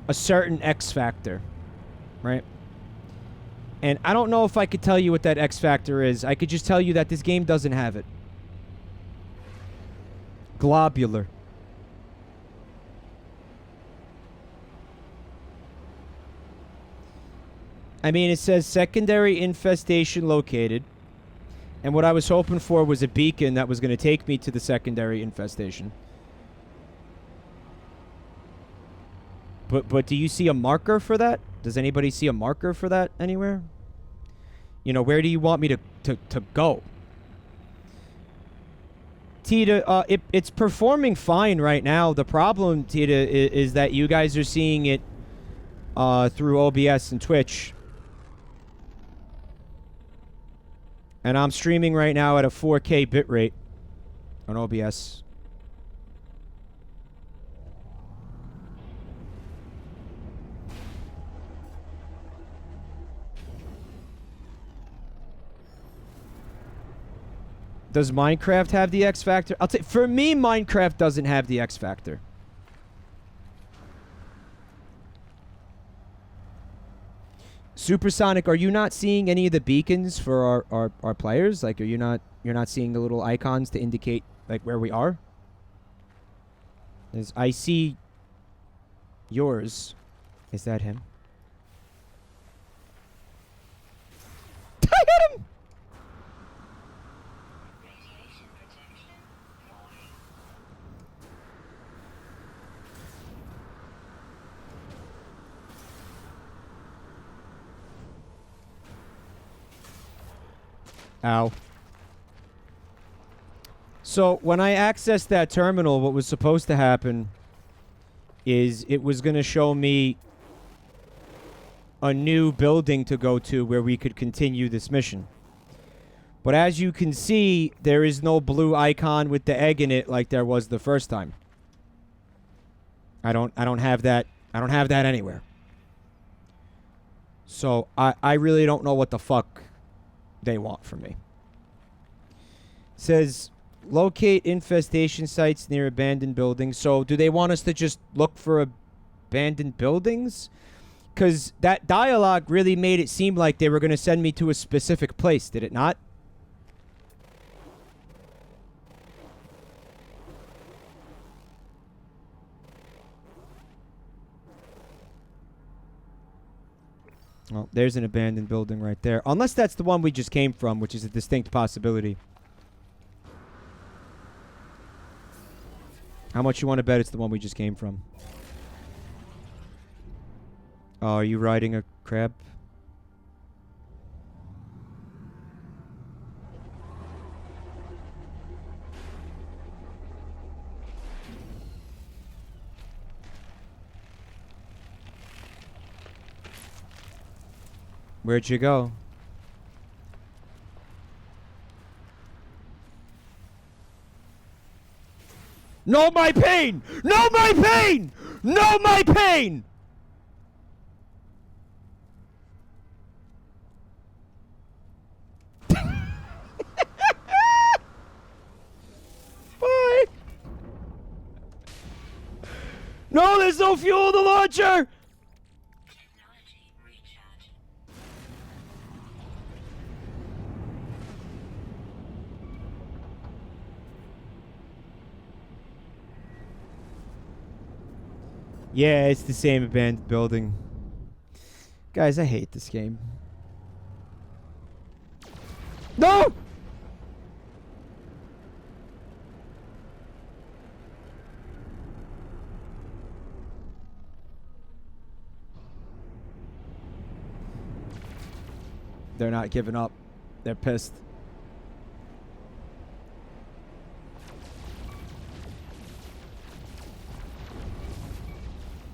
a certain X factor, right? And I don't know if I could tell you what that X factor is. I could just tell you that this game doesn't have it. Globular. I mean, it says secondary infestation located. And what I was hoping for was a beacon that was going to take me to the secondary infestation. But do you see a marker for that? Does anybody see a marker for that anywhere? You know, where do you want me to go? Tita, it's performing fine right now. The problem, Tita, is that you guys are seeing it through OBS and Twitch. And I'm streaming right now at a 4K bitrate on OBS. Does Minecraft have the X factor? I'll say for me, Minecraft doesn't have the X factor. Supersonic, are you not seeing any of the beacons for our players? Like, you're not seeing the little icons to indicate like where we are? I see yours. Is that him? I hit him! Ow. So, when I accessed that terminal, what was supposed to happen is it was going to show me a new building to go to where we could continue this mission. But as you can see, there is no blue icon with the egg in it like there was the first time. I don't have that. I don't have that anywhere. So, I really don't know what the fuck they want from me. It says locate infestation sites near abandoned buildings. So do they want us to just look for abandoned buildings? Because that dialogue really made it seem like they were going to send me to a specific place, did it not? Well, there's an abandoned building right there. Unless that's the one we just came from, which is a distinct possibility. I How much you want to bet it's the one we just came from? Oh, are you riding a crab? Where'd you go? Know my pain! Know my pain! Know my pain! Bye! No, there's no fuel in the launcher! Yeah, it's the same abandoned building. Guys, I hate this game. No! They're not giving up. They're pissed.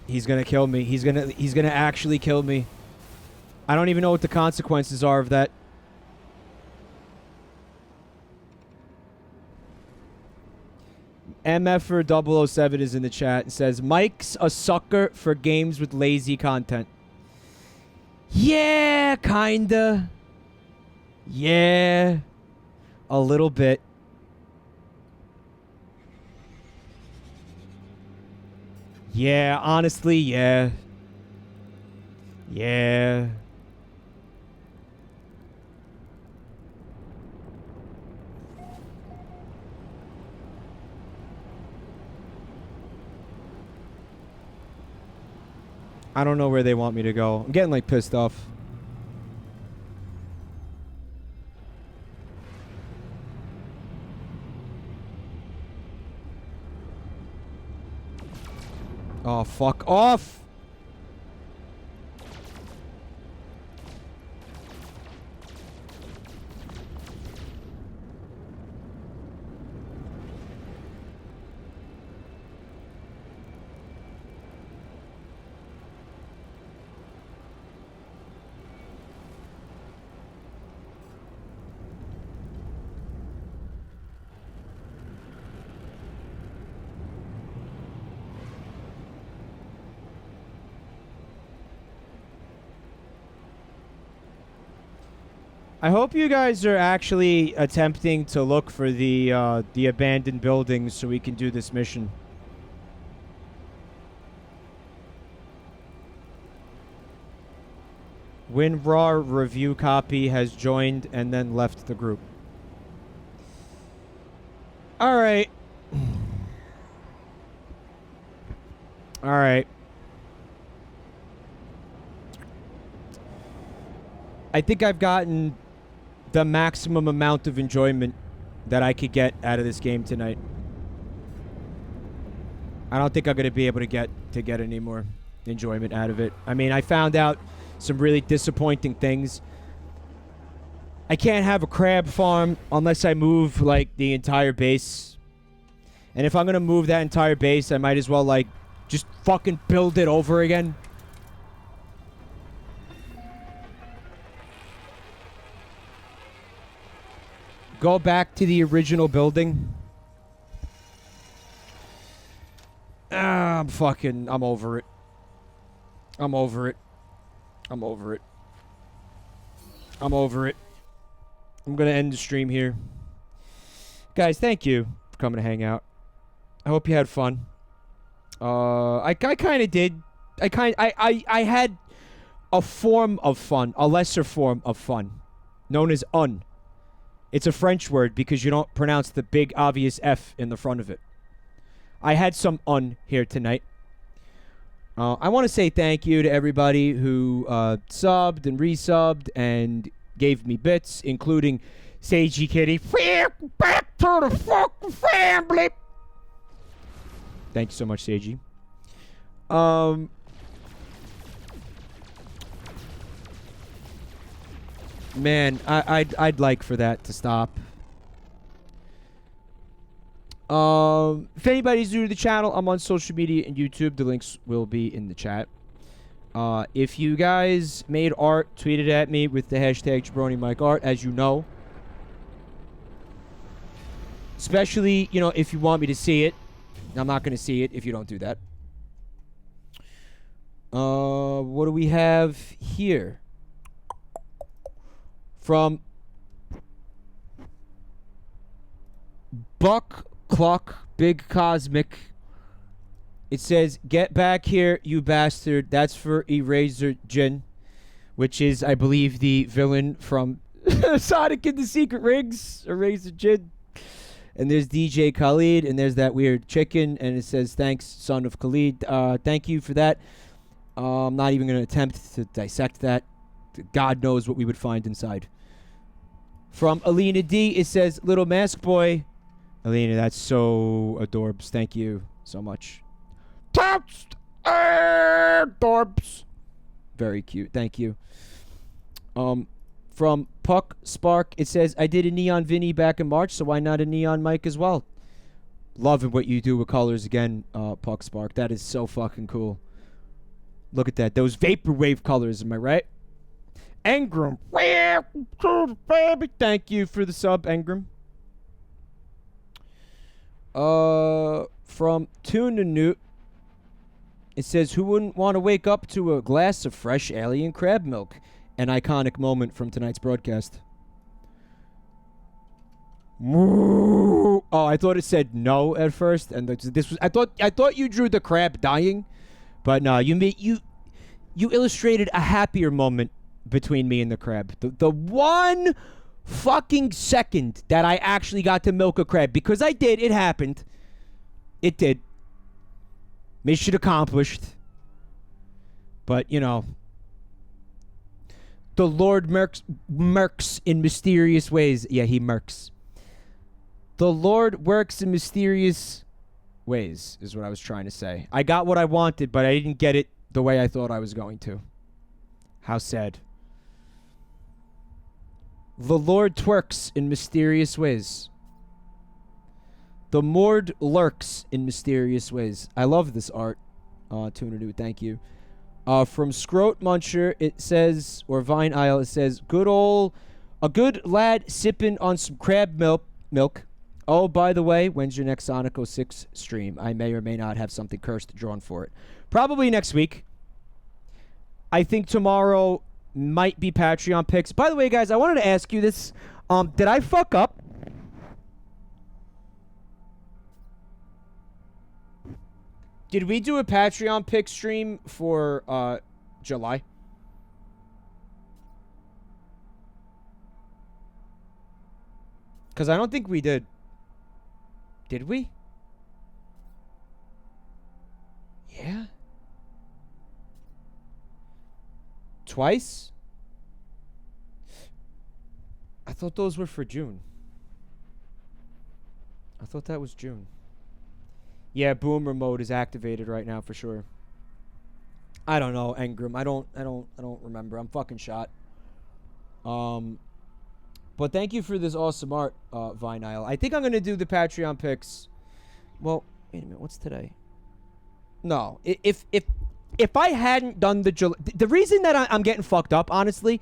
He's gonna kill me. He's gonna actually kill me. I don't even know what the consequences are of that. MF for 007 is in the chat and says, Mike's a sucker for games with lazy content. Yeah, kinda. Yeah. A little bit. Yeah, honestly, yeah. Yeah. I don't know where they want me to go. I'm getting, like, pissed off. Oh, fuck off! I hope you guys are actually attempting to look for the abandoned buildings so we can do this mission. WinRAR review copy has joined and then left the group. Alright. Alright. I think I've gotten the maximum amount of enjoyment that I could get out of this game tonight. I don't think I'm going to be able to get any more enjoyment out of it. I mean, I found out some really disappointing things. I can't have a crab farm unless I move, like, the entire base. And if I'm going to move that entire base, I might as well, like, just fucking build it over again. Go back to the original building. I'm over it. I'm over it. I'm over it. I'm over it. I'm going to end the stream here. Guys, thank you for coming to hang out. I hope you had fun. I kind of did. I had a form of fun, a lesser form of fun, known as un. It's a French word because you don't pronounce the big obvious F in the front of it. I had some un here tonight. I want to say thank you to everybody who subbed and resubbed and gave me bits, including Sagey Kitty. Back to the fucking family. Thank you so much, Seiji. Man, I'd like for that to stop. If anybody's new to the channel, I'm on social media and YouTube. The links will be in the chat. If you guys made art, tweet it at me with the hashtag JabroniMikeArt, as you know. Especially, you know, if you want me to see it. I'm not going to see it if you don't do that. What do we have here? From Buck Clock Big Cosmic. It says, "Get back here, you bastard." That's for Eraser Jin, which is, I believe, the villain from Sonic and the Secret Rings. Eraser Jin. And there's DJ Khalid, and there's that weird chicken, and it says, "Thanks, son of Khalid." Thank you for that. I'm not even going to attempt to dissect that. God knows what we would find inside. From Alina D, it says, "Little mask boy." Alina, that's so adorbs. Thank you so much. Text adorbs. Very cute. Thank you. From Puck Spark, it says, "I did a Neon Vinny back in March, so why not a Neon Mike as well?" Loving what you do with colors again, Puck Spark. That is so fucking cool. Look at that. Those vaporwave colors, am I right? Engram. Baby. Thank you for the sub, Engram. From Tuna Newt, it says, "Who wouldn't want to wake up to a glass of fresh alien crab milk?" An iconic moment from tonight's broadcast. Oh, I thought it said no at first, and this was. I thought you drew the crab dying, but no, you illustrated a happier moment between me and the crab. The one fucking second that I actually got to milk a crab, because I did. It happened. It did. Mission accomplished. But, you know, the Lord mercs in mysterious ways. Yeah, he mercs. The Lord works in mysterious ways, is what I was trying to say. I got what I wanted, but I didn't get it the way I thought I was going to. How sad. The Lord twerks in mysterious ways. The Mord lurks in mysterious ways. I love this art. Tuna Dude, thank you. From Scroat Muncher, it says, or Vine Isle, it says, a good lad sipping on some crab milk. Oh, by the way, when's your next Sonic 06 stream? I may or may not have something cursed drawn for it. Probably next week. I think tomorrow might be Patreon picks. By the way, guys, I wanted to ask you this. Did I fuck up? Did we do a Patreon pick stream for July? Because I don't think we did. Did we? Yeah. Twice? I thought those were for June. I thought that was June. Yeah, boomer mode is activated right now for sure. I don't know, Engram. I don't remember. I'm fucking shot. But thank you for this awesome art, Vine Isle. I think I'm gonna do the Patreon picks. Well, wait a minute. What's today? No, if I hadn't done the reason that I'm getting fucked up, honestly,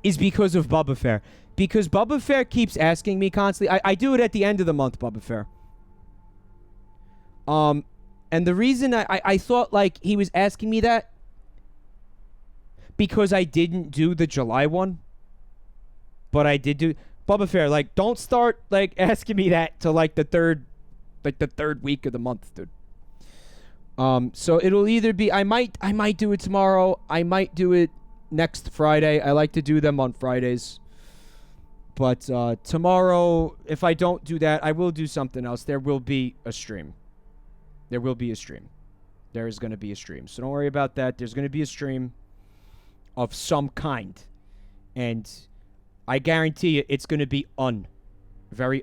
is because of Bubba Fair. Because Bubba Fair keeps asking me constantly. I do it at the end of the month, Bubba Fair. And the reason I thought like he was asking me that because I didn't do the July one, but I did do Bubba Fair. Like, don't start like asking me that till like the third week of the month, dude. So it'll either be I might do it tomorrow. I might do it next Friday. I like to do them on Fridays. But tomorrow, if I don't do that, I will do something else. There will be a stream. There will be a stream. There is going to be a stream. So don't worry about that. There's going to be a stream of some kind. And I guarantee you it's going to be very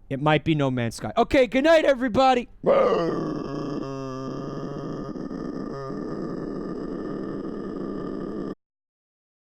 It might be No Man's Sky. Okay, good night, everybody.